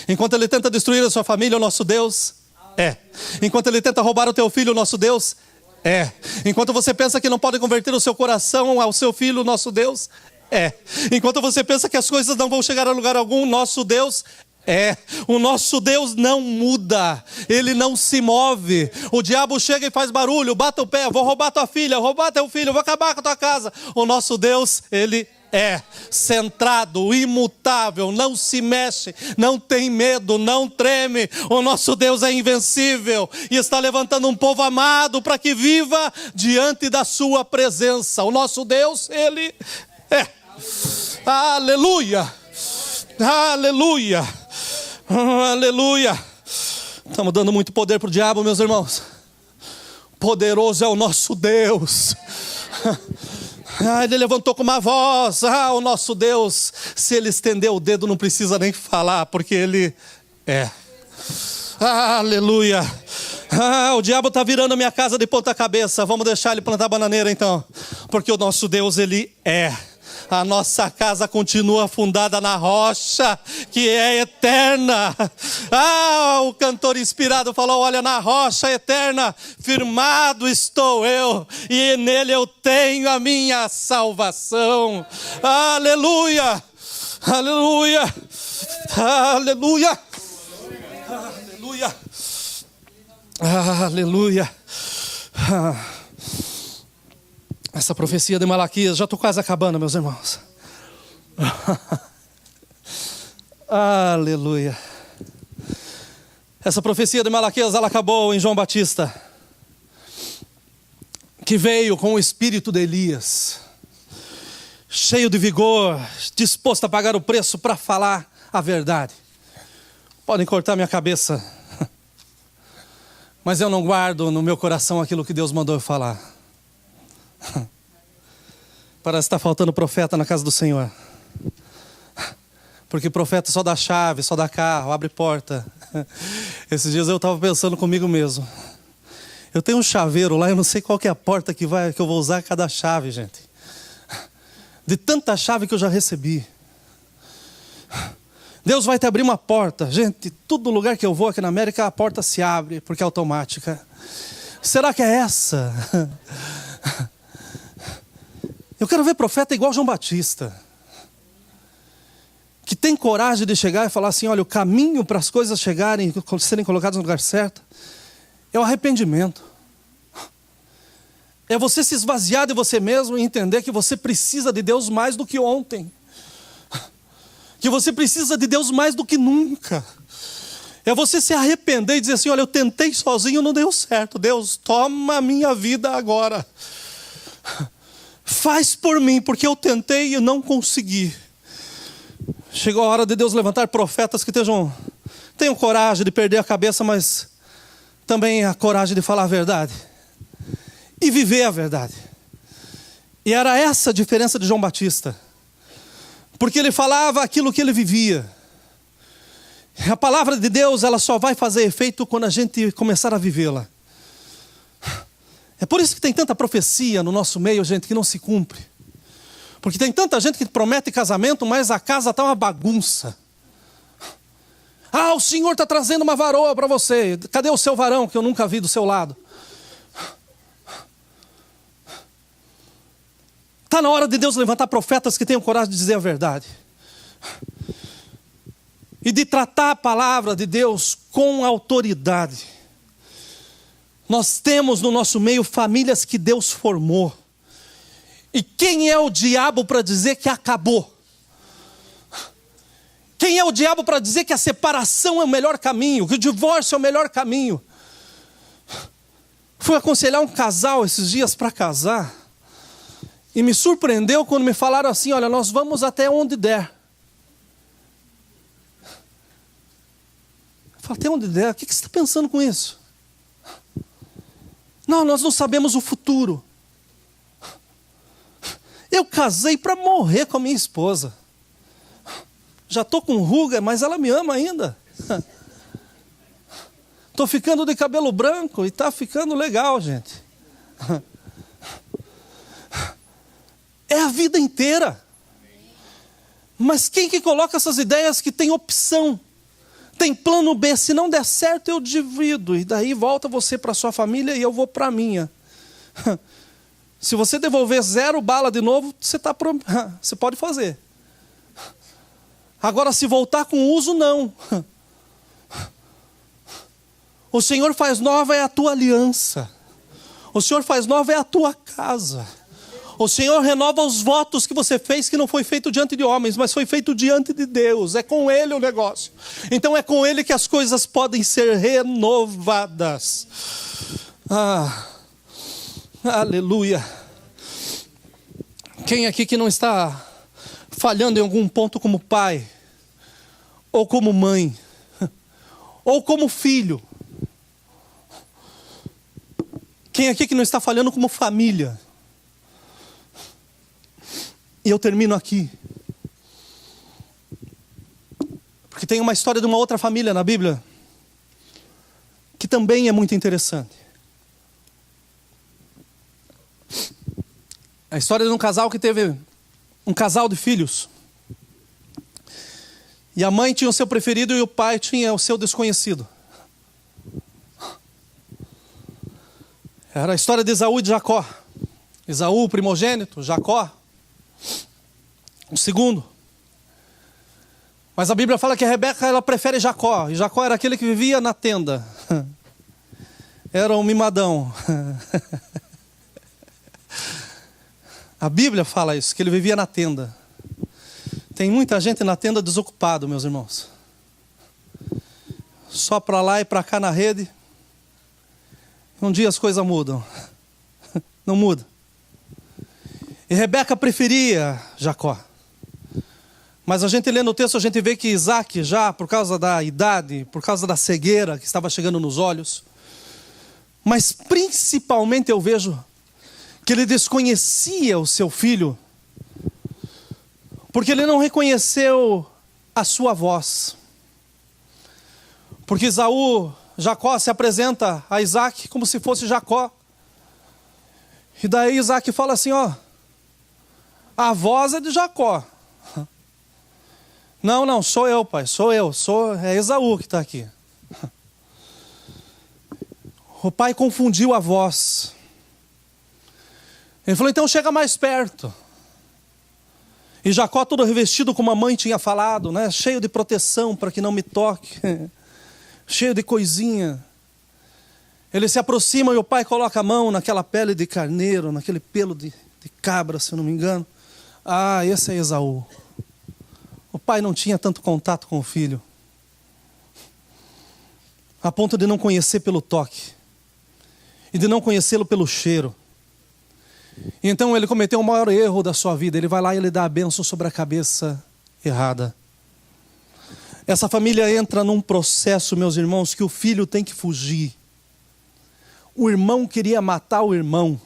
Enquanto ele tenta destruir a sua família, o nosso Deus é. Enquanto ele tenta roubar o teu filho, o nosso Deus é. Enquanto você pensa que não pode converter o seu coração ao seu filho, o nosso Deus é. Enquanto você pensa que as coisas não vão chegar a lugar algum, nosso Deus é. O nosso Deus não muda. Ele não se move. O diabo chega e faz barulho, bata o pé, vou roubar tua filha, roubar teu filho, vou acabar com a tua casa. O nosso Deus, ele é centrado, imutável, não se mexe, não tem medo, não treme. O nosso Deus é invencível e está levantando um povo amado para que viva diante da sua presença. O nosso Deus, ele é. Aleluia. Aleluia. Aleluia. Estamos dando muito poder para o diabo, meus irmãos. Poderoso é o nosso Deus. Ele levantou com uma voz. O nosso Deus, se ele estender o dedo, não precisa nem falar, porque ele é. Aleluia. O diabo está virando a minha casa de ponta cabeça. Vamos deixar ele plantar bananeira então, porque o nosso Deus, ele é. A nossa casa continua fundada na rocha, que é eterna. O cantor inspirado falou: olha, na rocha eterna, firmado estou eu, e nele eu tenho a minha salvação. Aleluia, aleluia, aleluia, aleluia, aleluia. Essa profecia de Malaquias, já estou quase acabando, meus irmãos. Aleluia. Essa profecia de Malaquias, ela acabou em João Batista, que veio com o espírito de Elias, cheio de vigor, disposto a pagar o preço para falar a verdade. Podem cortar minha cabeça, mas eu não guardo no meu coração aquilo que Deus mandou eu falar. Parece que está faltando profeta na casa do Senhor. Porque profeta só dá chave, só dá carro, abre porta. Esses dias eu estava pensando comigo mesmo. Eu tenho um chaveiro lá, eu não sei qual que é a porta que eu vou usar cada chave, gente. De tanta chave que eu já recebi. Deus vai te abrir uma porta. Gente, todo lugar que eu vou aqui na América, a porta se abre, porque é automática. Será que é essa? Eu quero ver profeta igual João Batista, que tem coragem de chegar e falar assim: olha, o caminho para as coisas chegarem, serem colocadas no lugar certo, é o arrependimento. É você se esvaziar de você mesmo e entender que você precisa de Deus mais do que ontem. Que você precisa de Deus mais do que nunca. É você se arrepender e dizer assim: olha, eu tentei sozinho, não deu certo. Deus, toma a minha vida agora. Faz por mim, porque eu tentei e não consegui. Chegou a hora de Deus levantar profetas que tenham coragem de perder a cabeça, mas também a coragem de falar a verdade. E viver a verdade. E era essa a diferença de João Batista. Porque ele falava aquilo que ele vivia. A palavra de Deus, ela só vai fazer efeito quando a gente começar a vivê-la. É por isso que tem tanta profecia no nosso meio, gente, que não se cumpre. Porque tem tanta gente que promete casamento, mas a casa está uma bagunça. O Senhor está trazendo uma varoa para você. Cadê o seu varão que eu nunca vi do seu lado? Está na hora de Deus levantar profetas que tenham coragem de dizer a verdade. E de tratar a palavra de Deus com autoridade. Nós temos no nosso meio famílias que Deus formou. E quem é o diabo para dizer que acabou? Quem é o diabo para dizer que a separação é o melhor caminho, que o divórcio é o melhor caminho? Fui aconselhar um casal esses dias para casar. E me surpreendeu quando me falaram assim: olha, nós vamos até onde der. Eu falei: até onde der? O que você está pensando com isso? Não, nós não sabemos o futuro. Eu casei para morrer com a minha esposa. Já estou com ruga, mas ela me ama ainda. Estou ficando de cabelo branco e está ficando legal, gente. É a vida inteira. Mas quem que coloca essas ideias que tem opção? Tem plano B, se não der certo eu divido. E daí volta você para sua família e eu vou para a minha. Se você devolver 0 bala de novo, você pode fazer. Agora se voltar com uso, não. O Senhor faz nova é a tua aliança. O Senhor faz nova é a tua casa. O Senhor renova os votos que você fez, que não foi feito diante de homens, mas foi feito diante de Deus. É com Ele o negócio. Então é com Ele que as coisas podem ser renovadas. Aleluia. Quem aqui que não está falhando em algum ponto como pai? ou como mãe, ou como filho. Quem aqui que não está falhando como família? E eu termino aqui. Porque tem uma história de uma outra família na Bíblia que também é muito interessante. A história de um casal que teve um casal de filhos. E a mãe tinha o seu preferido e o pai tinha o seu desconhecido. Era a história de Esaú e de Jacó. Esaú, o primogênito, Jacó, o segundo. Mas a Bíblia fala que a Rebeca, ela prefere Jacó. E Jacó era aquele que vivia na tenda. Era um mimadão. A Bíblia fala isso, que ele vivia na tenda. Tem muita gente na tenda desocupado, meus irmãos. Só para lá e para cá na rede. Um dia as coisas mudam. Não muda. E Rebeca preferia Jacó. Mas a gente lê no texto, a gente vê que Isaac, já por causa da idade, por causa da cegueira que estava chegando nos olhos, mas principalmente eu vejo que ele desconhecia o seu filho, porque ele não reconheceu a sua voz. Porque Jacó se apresenta a Isaac como se fosse Jacó. E daí Isaac fala assim, ó, a voz é de Jacó. Não, sou eu, pai, é Esaú que está aqui. O pai confundiu a voz. Ele falou, então chega mais perto. E Jacó, todo revestido como a mãe tinha falado, né? Cheio de proteção para que não me toque. Cheio de coisinha. Ele se aproxima e o pai coloca a mão naquela pele de carneiro, naquele pelo de cabra, se eu não me engano. Ah, esse é Esaú. O pai não tinha tanto contato com o filho, a ponto de não conhecer pelo toque e de não conhecê-lo pelo cheiro. E então ele cometeu o maior erro da sua vida. Ele vai lá e ele dá a bênção sobre a cabeça errada. Essa família entra num processo, meus irmãos, que o filho tem que fugir. O irmão queria matar o irmão.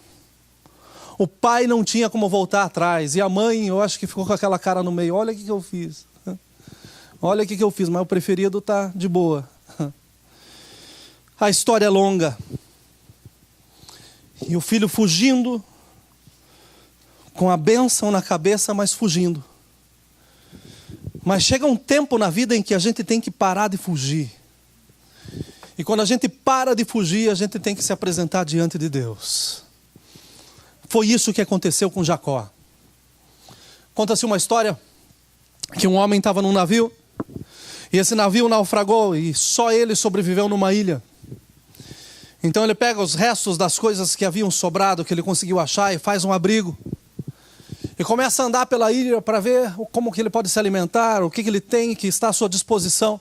O pai não tinha como voltar atrás. E a mãe, eu acho que ficou com aquela cara no meio. Olha o que eu fiz. Olha o que eu fiz, mas o preferido está de boa. A história é longa. E o filho fugindo, com a bênção na cabeça, mas fugindo. Mas chega um tempo na vida em que a gente tem que parar de fugir. E quando a gente para de fugir, a gente tem que se apresentar diante de Deus. Foi isso que aconteceu com Jacó. Conta-se uma história que um homem estava num navio, e esse navio naufragou, e só ele sobreviveu numa ilha. Então ele pega os restos das coisas que haviam sobrado, que ele conseguiu achar, e faz um abrigo. E começa a andar pela ilha para ver como que ele pode se alimentar, o que ele tem que está à sua disposição.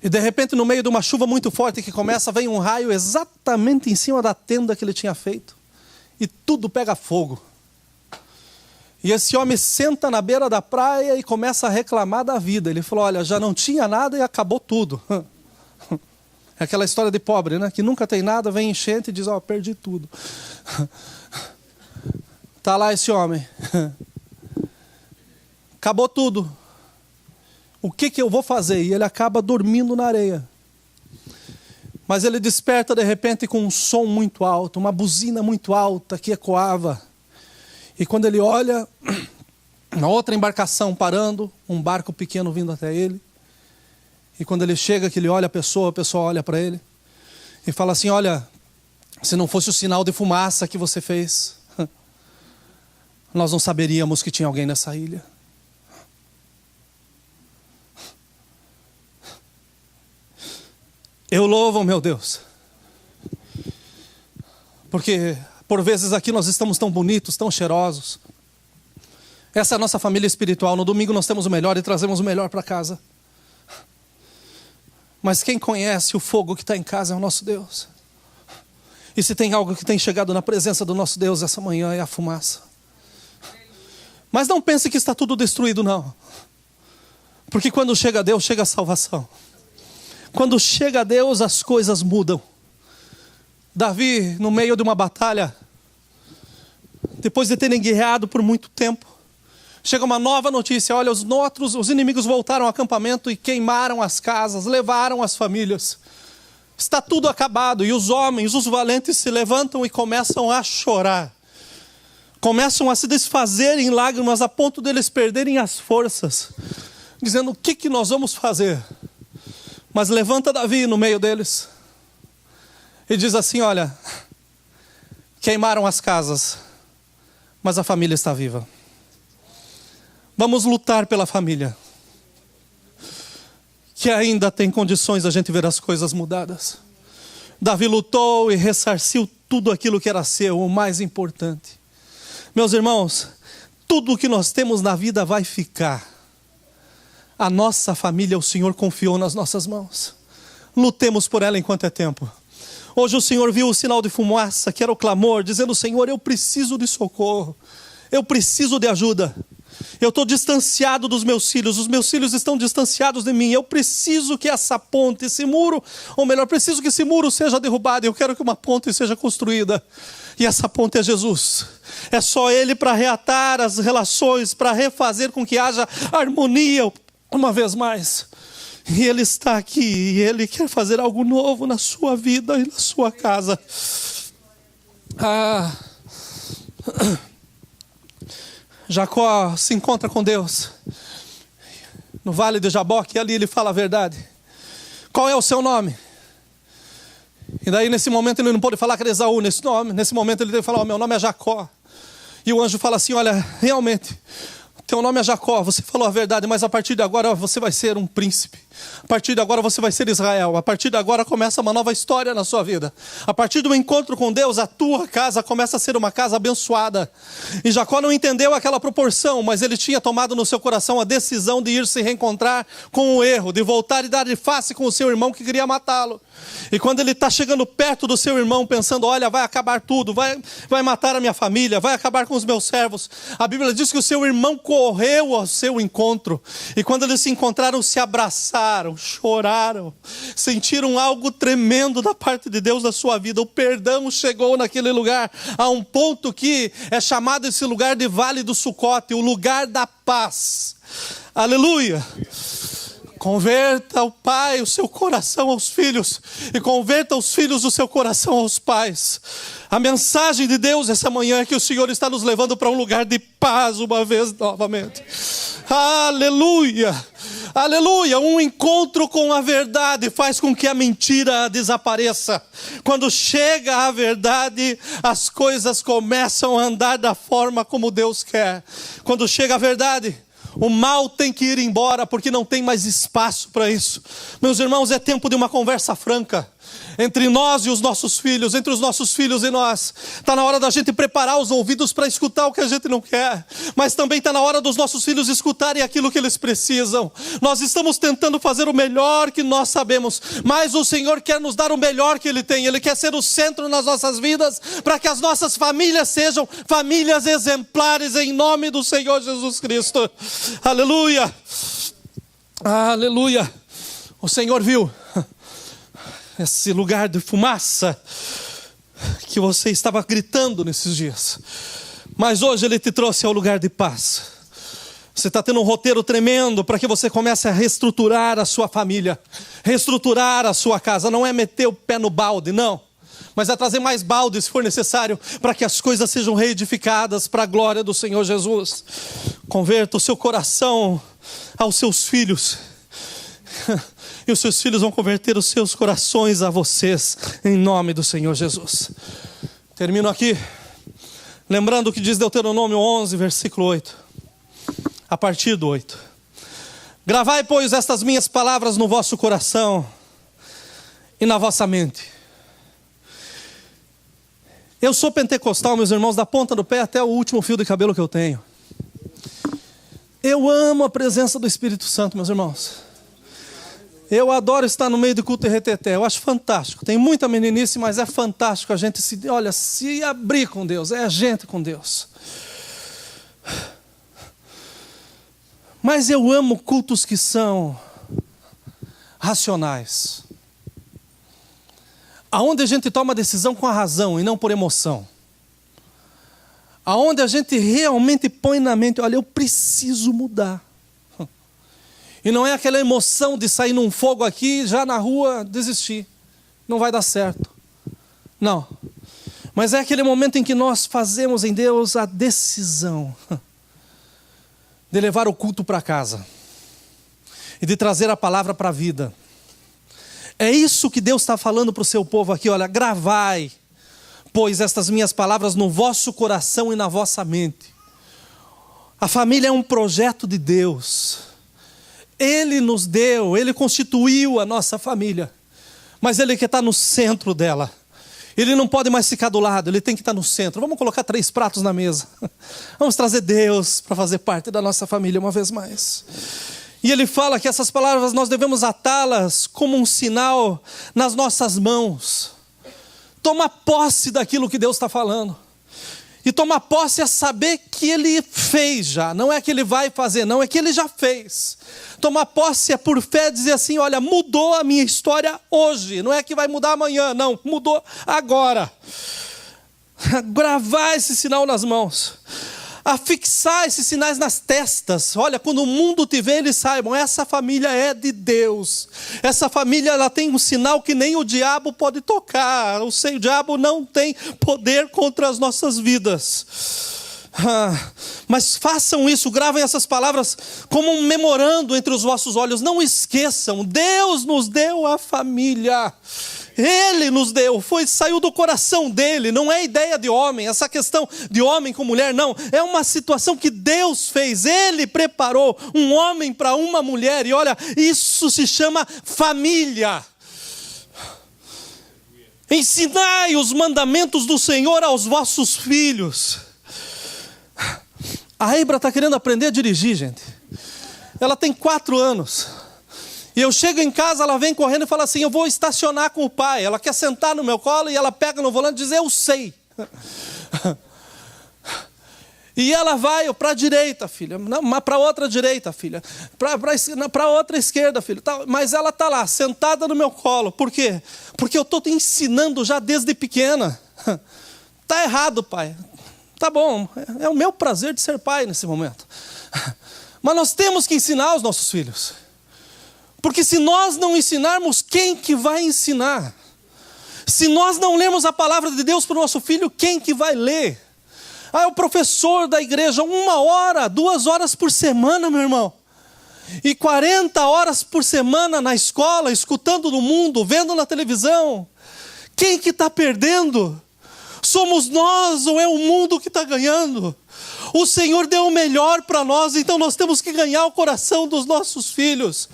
E de repente, no meio de uma chuva muito forte que começa, vem um raio exatamente em cima da tenda que ele tinha feito. E tudo pega fogo. E esse homem senta na beira da praia e começa a reclamar da vida. Ele falou, olha, já não tinha nada e acabou tudo. É aquela história de pobre, né? Que nunca tem nada, vem enchente e diz, ó, perdi tudo. Tá lá esse homem. Acabou tudo. O que eu vou fazer? E ele acaba dormindo na areia. Mas ele desperta de repente com um som muito alto, uma buzina muito alta que ecoava. E quando ele olha, uma outra embarcação parando, um barco pequeno vindo até ele. E quando ele chega, que ele olha a pessoa olha para ele. E fala assim, olha, se não fosse o sinal de fumaça que você fez, nós não saberíamos que tinha alguém nessa ilha. Eu louvo, meu Deus. Porque por vezes aqui nós estamos tão bonitos, tão cheirosos. Essa é a nossa família espiritual. No domingo nós temos o melhor e trazemos o melhor para casa. Mas quem conhece o fogo que está em casa é o nosso Deus. E se tem algo que tem chegado na presença do nosso Deus essa manhã é a fumaça. Mas não pense que está tudo destruído, não. Porque quando chega a Deus, chega a salvação. Quando chega a Deus, as coisas mudam. Davi, no meio de uma batalha, depois de terem guerreado por muito tempo, chega uma nova notícia: olha, os inimigos voltaram ao acampamento e queimaram as casas, levaram as famílias. Está tudo acabado. E os homens, os valentes, se levantam e começam a chorar. Começam a se desfazer em lágrimas a ponto deles perderem as forças, dizendo: o que nós vamos fazer? Mas levanta Davi no meio deles e diz assim: olha, queimaram as casas, mas a família está viva. Vamos lutar pela família, que ainda tem condições da gente ver as coisas mudadas. Davi lutou e ressarciu tudo aquilo que era seu, o mais importante. Meus irmãos, tudo o que nós temos na vida vai ficar. A nossa família, o Senhor confiou nas nossas mãos. Lutemos por ela enquanto é tempo. Hoje o Senhor viu o sinal de fumaça, que era o clamor, dizendo: Senhor, eu preciso de socorro. Eu preciso de ajuda. Eu estou distanciado dos meus filhos, os meus filhos estão distanciados de mim. Eu preciso que essa ponte, esse muro, ou melhor, preciso que esse muro seja derrubado. Eu quero que uma ponte seja construída. E essa ponte é Jesus. É só Ele para reatar as relações, para refazer com que haja harmonia uma vez mais. E Ele está aqui, e Ele quer fazer algo novo na sua vida e na sua casa. Jacó se encontra com Deus no vale de Jaboque, e ali ele fala a verdade. Qual é o seu nome? E daí nesse momento ele não pode falar que era Esaú, nesse momento ele deve falar: meu nome é Jacó. E o anjo fala assim: olha, realmente, teu nome é Jacó, você falou a verdade, mas a partir de agora você vai ser um príncipe. A partir de agora você vai ser Israel. A partir de agora começa uma nova história na sua vida. A partir do encontro com Deus, a tua casa começa a ser uma casa abençoada. E Jacó não entendeu aquela proporção, mas ele tinha tomado no seu coração a decisão de ir se reencontrar com o erro, de voltar e dar de face com o seu irmão que queria matá-lo. E quando ele está chegando perto do seu irmão, pensando: olha, vai acabar tudo, vai matar a minha família, vai acabar com os meus servos, a Bíblia diz que o seu irmão correu ao seu encontro. E quando eles se encontraram, se abraçaram, choraram, sentiram algo tremendo da parte de Deus na sua vida. O perdão chegou naquele lugar, a um ponto que é chamado esse lugar de Vale do Sucote, o lugar da paz. Aleluia! Converta o pai o seu coração aos filhos, e converta os filhos o seu coração aos pais. A mensagem de Deus essa manhã é que o Senhor está nos levando para um lugar de paz uma vez novamente. Aleluia! Aleluia! Um encontro com a verdade faz com que a mentira desapareça. Quando chega a verdade, as coisas começam a andar da forma como Deus quer. Quando chega a verdade, o mal tem que ir embora, porque não tem mais espaço para isso. Meus irmãos, é tempo de uma conversa franca entre nós e os nossos filhos, entre os nossos filhos e nós. Está na hora da gente preparar os ouvidos para escutar o que a gente não quer, mas também está na hora dos nossos filhos escutarem aquilo que eles precisam. Nós estamos tentando fazer o melhor que nós sabemos, mas o Senhor quer nos dar o melhor que Ele tem. Ele quer ser o centro nas nossas vidas, para que as nossas famílias sejam famílias exemplares, em nome do Senhor Jesus Cristo. Aleluia! Aleluia! O Senhor viu esse lugar de fumaça que você estava gritando nesses dias, mas hoje Ele te trouxe ao lugar de paz. Você está tendo um roteiro tremendo para que você comece a reestruturar a sua família, reestruturar a sua casa. Não é meter o pé no balde, não, mas é trazer mais balde se for necessário, para que as coisas sejam reedificadas para a glória do Senhor Jesus. Converta o seu coração aos seus filhos, e os seus filhos vão converter os seus corações a vocês, em nome do Senhor Jesus. Termino aqui lembrando o que diz Deuteronômio 11, versículo 8, a partir do 8. Gravai, pois, estas minhas palavras no vosso coração e na vossa mente. Eu sou pentecostal, meus irmãos, da ponta do pé até o último fio de cabelo que eu tenho. Eu amo a presença do Espírito Santo, meus irmãos. Eu adoro estar no meio do culto RTT, eu acho fantástico. Tem muita meninice, mas é fantástico a gente se abrir com Deus, é a gente com Deus. Mas eu amo cultos que são racionais. Aonde a gente toma decisão com a razão e não por emoção. Aonde a gente realmente põe na mente, olha, eu preciso mudar. E não é aquela emoção de sair num fogo aqui, já na rua, desistir. Não vai dar certo. Não. Mas é aquele momento em que nós fazemos em Deus a decisão de levar o culto para casa. E de trazer a palavra para a vida. É isso que Deus está falando para o seu povo aqui, olha, gravai, pois estas minhas palavras no vosso coração e na vossa mente. A família é um projeto de Deus. Ele nos deu, Ele constituiu a nossa família. Mas Ele que está no centro dela. Ele não pode mais ficar do lado, Ele tem que estar no centro. Vamos colocar 3 pratos na mesa. Vamos trazer Deus para fazer parte da nossa família uma vez mais. E Ele fala que essas palavras nós devemos atá-las como um sinal nas nossas mãos. Tomar posse daquilo que Deus está falando. E tomar posse é saber que Ele fez já. Não é que Ele vai fazer, não, é que Ele já fez. Tomar posse é por fé dizer assim, olha, mudou a minha história hoje. Não é que vai mudar amanhã, não, mudou agora. Gravar esse sinal nas mãos. Afixar esses sinais nas testas. Olha, quando o mundo te vê, eles saibam, essa família é de Deus. Essa família, ela tem um sinal que nem o diabo pode tocar. O diabo não tem poder contra as nossas vidas. Mas façam isso, gravem essas palavras como um memorando entre os vossos olhos. Não esqueçam, Deus nos deu a família. Ele nos deu, saiu do coração dele, não é ideia de homem, essa questão de homem com mulher, não, é uma situação que Deus fez, Ele preparou um homem para uma mulher, e olha, isso se chama família. Ensinai os mandamentos do Senhor aos vossos filhos. A Ebra está querendo aprender a dirigir, gente, ela tem 4 anos. E eu chego em casa, ela vem correndo e fala assim, eu vou estacionar com o pai. Ela quer sentar no meu colo e ela pega no volante e diz, eu sei. E ela vai para a direita, filha. Não, para outra direita, filha. Para outra esquerda, filha. Mas ela está lá, sentada no meu colo. Por quê? Porque eu estou te ensinando já desde pequena. Está errado, pai. Tá bom, é o meu prazer de ser pai nesse momento. Mas nós temos que ensinar os nossos filhos. Porque se nós não ensinarmos, quem que vai ensinar? Se nós não lermos a palavra de Deus para o nosso filho, quem que vai ler? É o professor da igreja, 1 hora, 2 horas por semana, meu irmão. E 40 horas por semana na escola, escutando no mundo, vendo na televisão. Quem que está perdendo? Somos nós ou é o mundo que está ganhando? O Senhor deu o melhor para nós, então nós temos que ganhar o coração dos nossos filhos.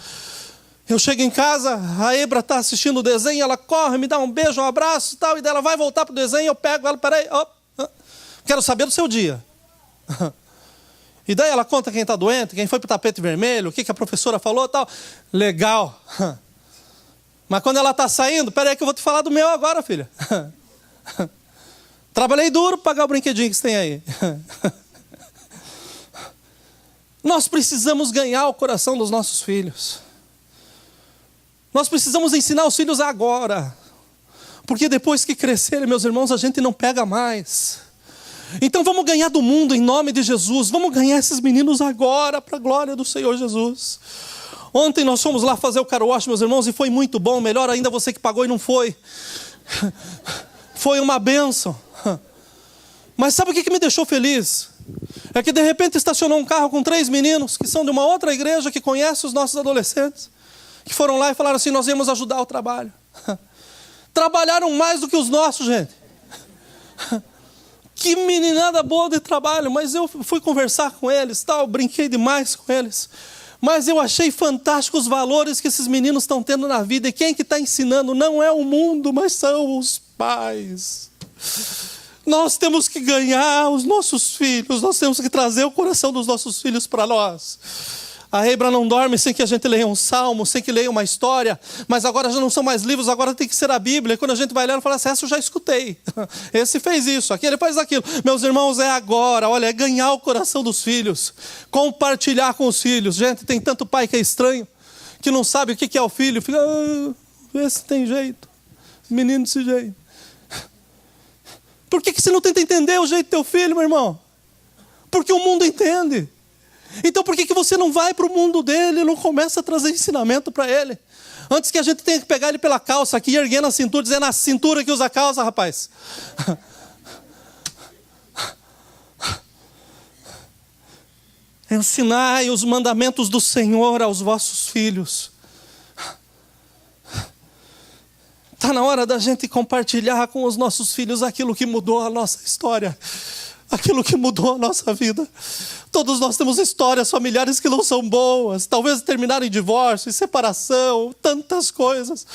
Eu chego em casa, a Ebra está assistindo o desenho, ela corre, me dá um beijo, um abraço e tal, e ela vai voltar para o desenho, eu pego ela, peraí, quero saber do seu dia. E daí ela conta quem está doente, quem foi para o tapete vermelho, o que a professora falou e tal. Legal. Mas quando ela está saindo, peraí que eu vou te falar do meu agora, filha. Trabalhei duro para pagar o brinquedinho que você tem aí. Nós precisamos ganhar o coração dos nossos filhos. Nós precisamos ensinar os filhos agora. Porque depois que crescerem, meus irmãos, a gente não pega mais. Então vamos ganhar do mundo em nome de Jesus. Vamos ganhar esses meninos agora para a glória do Senhor Jesus. Ontem nós fomos lá fazer o car wash, meus irmãos, e foi muito bom. Melhor ainda você que pagou e não foi. Foi uma bênção. Mas sabe o que me deixou feliz? É que de repente estacionou um carro com 3 meninos que são de uma outra igreja que conhece os nossos adolescentes. Que foram lá e falaram assim, nós íamos ajudar o trabalho. Trabalharam mais do que os nossos, gente. Que meninada boa de trabalho. Mas eu fui conversar com eles, tal, brinquei demais com eles. Mas eu achei fantástico os valores que esses meninos estão tendo na vida. E quem que está ensinando não é o mundo, mas são os pais. Nós temos que ganhar os nossos filhos. Nós temos que trazer o coração dos nossos filhos para nós. A Reibra não dorme sem que a gente leia um salmo, sem que leia uma história, mas agora já não são mais livros, agora tem que ser a Bíblia. E quando a gente vai lendo, fala assim, essa eu já escutei. Esse fez isso, aquele faz aquilo. Meus irmãos, é agora, olha, é ganhar o coração dos filhos, compartilhar com os filhos. Gente, tem tanto pai que é estranho, que não sabe o que é o filho. Fica, vê se tem jeito, menino desse jeito. Por que você não tenta entender o jeito do teu filho, meu irmão? Porque o mundo entende. Então por que você não vai para o mundo dele e não começa a trazer ensinamento para ele? Antes que a gente tenha que pegar ele pela calça aqui, erguendo a cintura, dizendo a cintura que usa a calça, rapaz. Ensinai os mandamentos do Senhor aos vossos filhos. Está na hora da gente compartilhar com os nossos filhos aquilo que mudou a nossa história. Aquilo que mudou a nossa vida. Todos nós temos histórias familiares que não são boas. Talvez terminaram em divórcio, em separação, tantas coisas.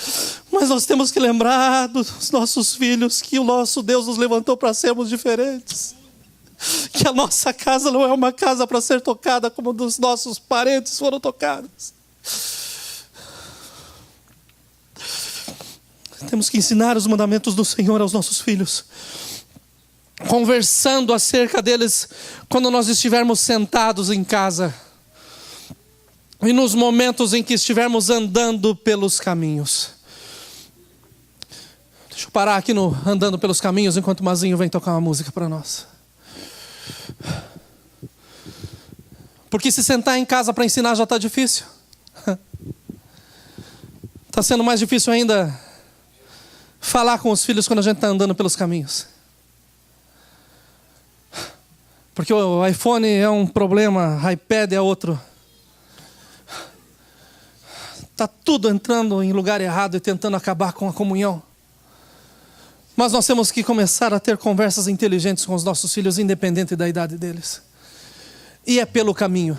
Mas nós temos que lembrar dos nossos filhos que o nosso Deus nos levantou para sermos diferentes. Que a nossa casa não é uma casa para ser tocada como dos nossos parentes foram tocados. Temos que ensinar os mandamentos do Senhor aos nossos filhos. Conversando acerca deles quando nós estivermos sentados em casa e nos momentos em que estivermos andando pelos caminhos. Deixa eu parar aqui no andando pelos caminhos enquanto o Mazinho vem tocar uma música para nós. Porque se sentar em casa para ensinar já está difícil. Está sendo mais difícil ainda falar com os filhos quando a gente está andando pelos caminhos. Porque o iPhone é um problema, o iPad é outro. Está tudo entrando em lugar errado e tentando acabar com a comunhão. Mas nós temos que começar a ter conversas inteligentes com os nossos filhos, independente da idade deles. E é pelo caminho.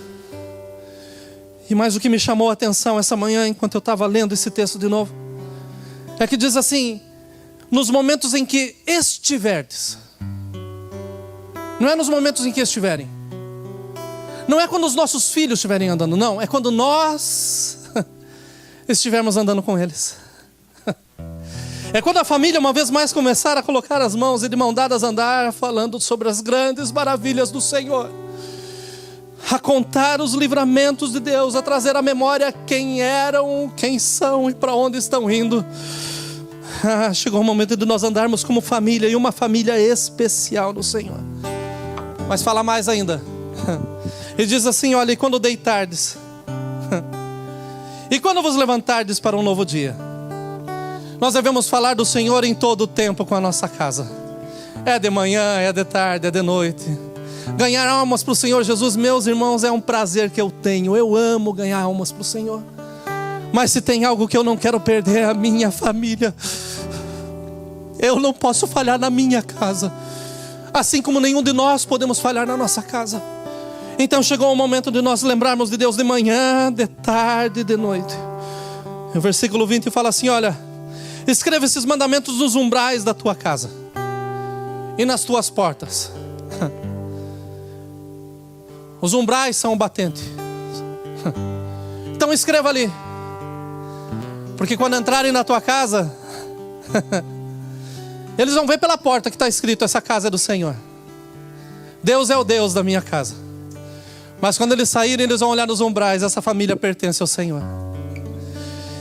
E mais o que me chamou a atenção essa manhã, enquanto eu estava lendo esse texto de novo, é que diz assim, nos momentos em que estiverdes. Não é nos momentos em que estiverem. Não é quando os nossos filhos estiverem andando, não. É quando nós estivermos andando com eles. É quando a família uma vez mais começar a colocar as mãos e de mão dadas andar, falando sobre as grandes maravilhas do Senhor. A contar os livramentos de Deus, a trazer à memória quem eram, quem são e para onde estão indo. Chegou o momento de nós andarmos como família, e uma família especial no Senhor. Mas fala mais ainda. E diz assim, olha, e quando deitardes, e quando vos levantardes para um novo dia, nós devemos falar do Senhor em todo o tempo com a nossa casa. É de manhã, é de tarde, é de noite. Ganhar almas para o Senhor Jesus, meus irmãos, é um prazer que eu tenho. Eu amo ganhar almas para o Senhor. Mas se tem algo que eu não quero perder, é a minha família. Eu não posso falhar na minha casa, assim como nenhum de nós podemos falhar na nossa casa. Então chegou o momento de nós lembrarmos de Deus de manhã, de tarde e de noite. O versículo 20 fala assim, olha, escreva esses mandamentos nos umbrais da tua casa e nas tuas portas. Os umbrais são o batente. Então escreva ali, porque quando entrarem na tua casa, eles vão ver pela porta que está escrito, essa casa é do Senhor. Deus é o Deus da minha casa. Mas quando eles saírem, eles vão olhar nos umbrais, essa família pertence ao Senhor.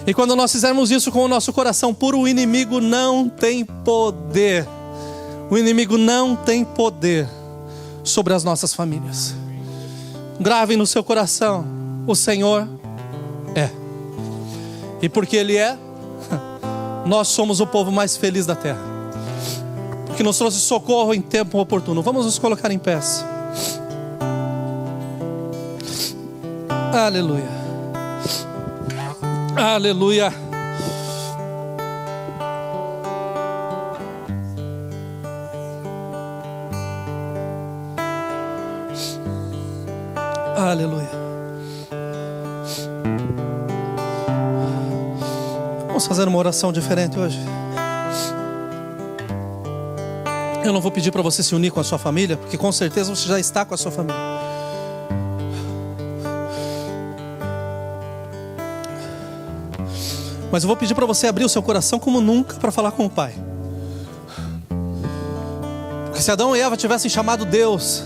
E quando nós fizermos isso com o nosso coração puro, o inimigo não tem poder. O inimigo não tem poder sobre as nossas famílias. Gravem no seu coração, o Senhor é. E porque Ele é, nós somos o povo mais feliz da terra, que nos trouxe socorro em tempo oportuno. Vamos nos colocar em pés. Aleluia. Aleluia. Aleluia. Vamos fazer uma oração diferente hoje. Eu não vou pedir para você se unir com a sua família, porque com certeza você já está com a sua família. Mas eu vou pedir para você abrir o seu coração como nunca para falar com o Pai. Porque se Adão e Eva tivessem chamado Deus,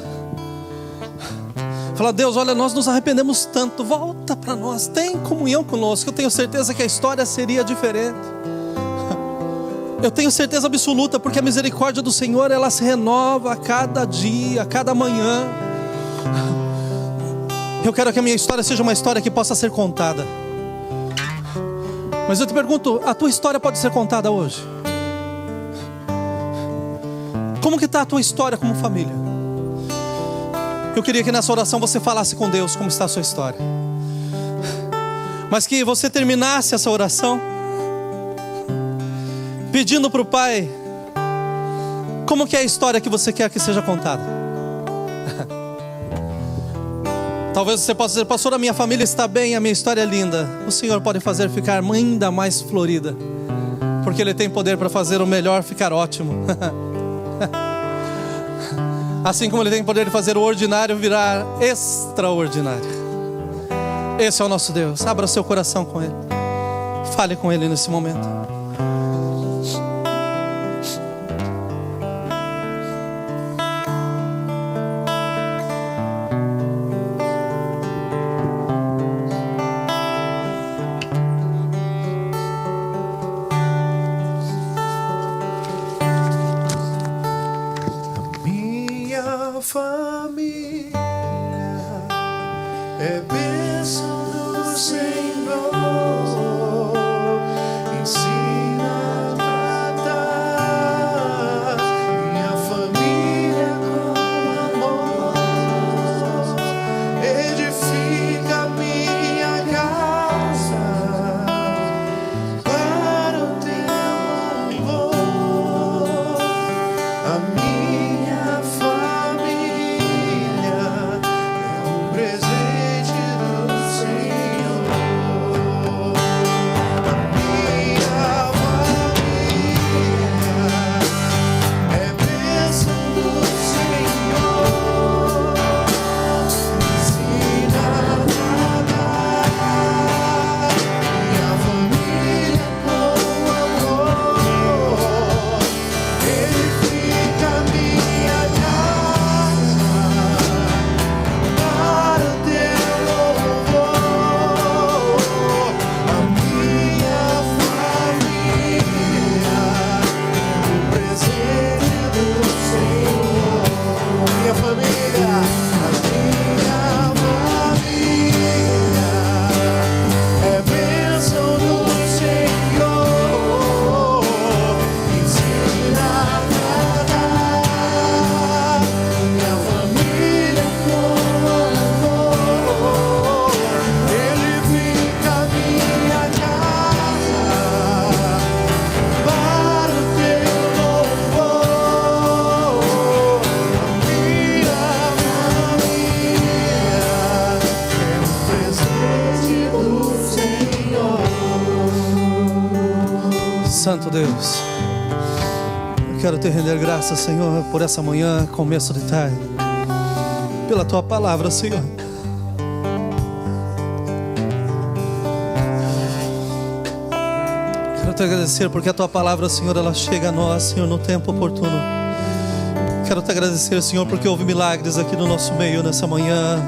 falar: Deus, olha, nós nos arrependemos tanto, volta para nós, tem comunhão conosco, eu tenho certeza que a história seria diferente. Eu tenho certeza absoluta, porque a misericórdia do Senhor, ela se renova a cada dia, a cada manhã. Eu quero que a minha história seja uma história que possa ser contada. Mas eu te pergunto, a tua história pode ser contada hoje? Como que está a tua história como família? Eu queria que nessa oração você falasse com Deus como está a sua história. Mas que você terminasse essa oração pedindo para o Pai como que é a história que você quer que seja contada. Talvez você possa dizer: pastor, a minha família está bem, a minha história é linda. O Senhor pode fazer ficar ainda mais florida, porque Ele tem poder para fazer o melhor ficar ótimo. Assim como Ele tem poder de fazer o ordinário virar extraordinário. Esse é o nosso Deus. Abra seu coração com Ele. Fale com Ele nesse momento. Família é bênção do Senhor, ensina a tratar minha família com amor, edifica minha casa para o teu louvor. A minha família presente do Senhor. A minha família é bênção do Senhor. Ensina a tratar minha família com amor. Edifica minha casa para o teu louvor. A minha família é o presente do Senhor. Minha família, a minha família é bênção do Senhor. Ensina a tratar minha família com amor. Edifica minha casa para o teu louvor. A minha família é o presente do Senhor. Santo Deus, eu quero te render graças, Senhor, por essa manhã, começo de tarde, pela Tua palavra, Senhor. Quero te agradecer porque a Tua palavra, Senhor, ela chega a nós, Senhor, no tempo oportuno. Quero te agradecer, Senhor, porque houve milagres aqui no nosso meio nessa manhã.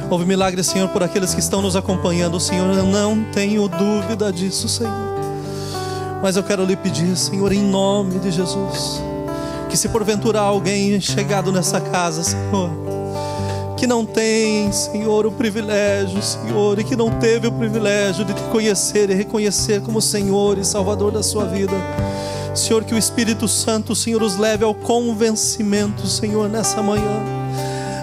Houve milagres, Senhor, por aqueles que estão nos acompanhando, Senhor. Eu não tenho dúvida disso, Senhor. Mas eu quero lhe pedir, Senhor, em nome de Jesus, que se porventura alguém chegado nessa casa, Senhor, que não tem, Senhor, o privilégio, Senhor, e que não teve o privilégio de te conhecer e reconhecer como Senhor e Salvador da sua vida, Senhor, que o Espírito Santo, Senhor, os leve ao convencimento, Senhor, nessa manhã,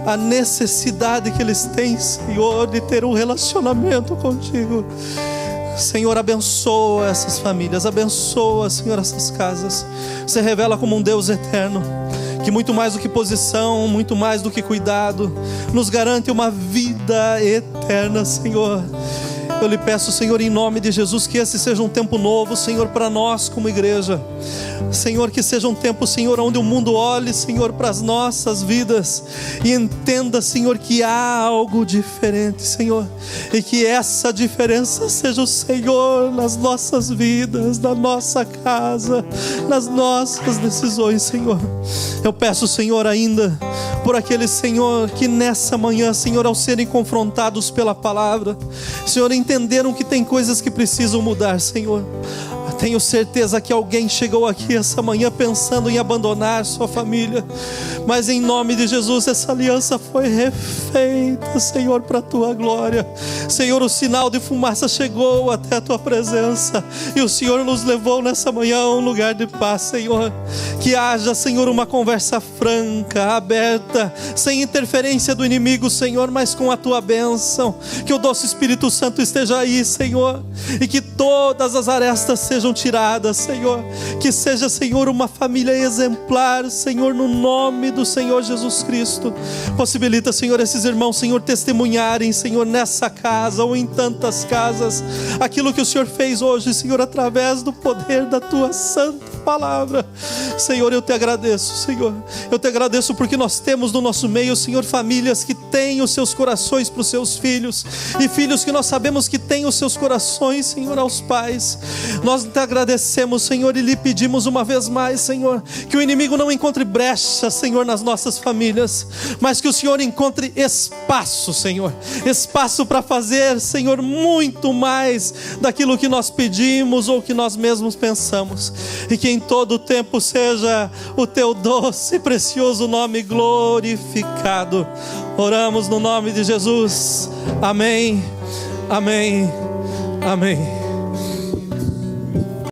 a necessidade que eles têm, Senhor, de ter um relacionamento contigo. Senhor, abençoa essas famílias, abençoa, Senhor, essas casas. Se revela como um Deus eterno, que muito mais do que posição, muito mais do que cuidado, nos garante uma vida eterna, Senhor. Eu lhe peço, Senhor, em nome de Jesus, que esse seja um tempo novo, Senhor, para nós como igreja. Senhor, que seja um tempo, Senhor, onde o mundo olhe, Senhor, para as nossas vidas e entenda, Senhor, que há algo diferente, Senhor, e que essa diferença seja o Senhor nas nossas vidas, na nossa casa, nas nossas decisões, Senhor. Eu peço, Senhor, ainda por aqueles, Senhor, que nessa manhã, Senhor, ao serem confrontados pela palavra, Senhor, entenderam que tem coisas que precisam mudar, Senhor. Tenho certeza que alguém chegou aqui essa manhã pensando em abandonar sua família, mas em nome de Jesus essa aliança foi refeita, Senhor, para a tua glória. Senhor, o sinal de fumaça chegou até a tua presença e o Senhor nos levou nessa manhã a um lugar de paz, Senhor. Que haja, Senhor, uma conversa franca, aberta, sem interferência do inimigo, Senhor, mas com a tua bênção. Que o doce Espírito Santo esteja aí, Senhor, e que todas as arestas sejam tiradas, Senhor. Que seja, Senhor, uma família exemplar, Senhor, no nome do Senhor Jesus Cristo. Possibilita, Senhor, esses irmãos, Senhor, testemunharem, Senhor, nessa casa ou em tantas casas, aquilo que o Senhor fez hoje, Senhor, através do poder da tua santa palavra. Senhor, eu te agradeço, Senhor. Eu te agradeço porque nós temos no nosso meio, Senhor, famílias que têm os seus corações para os seus filhos, e filhos que nós sabemos que têm os seus corações, Senhor, aos pais. Nós te agradecemos, Senhor, e lhe pedimos uma vez mais, Senhor, que o inimigo não encontre brecha, Senhor, nas nossas famílias, mas que o Senhor encontre espaço, Senhor, espaço para fazer, Senhor, muito mais daquilo que nós pedimos ou que nós mesmos pensamos, e que em todo o tempo seja o teu doce e precioso nome glorificado. Oramos no nome de Jesus. Amém, amém, amém.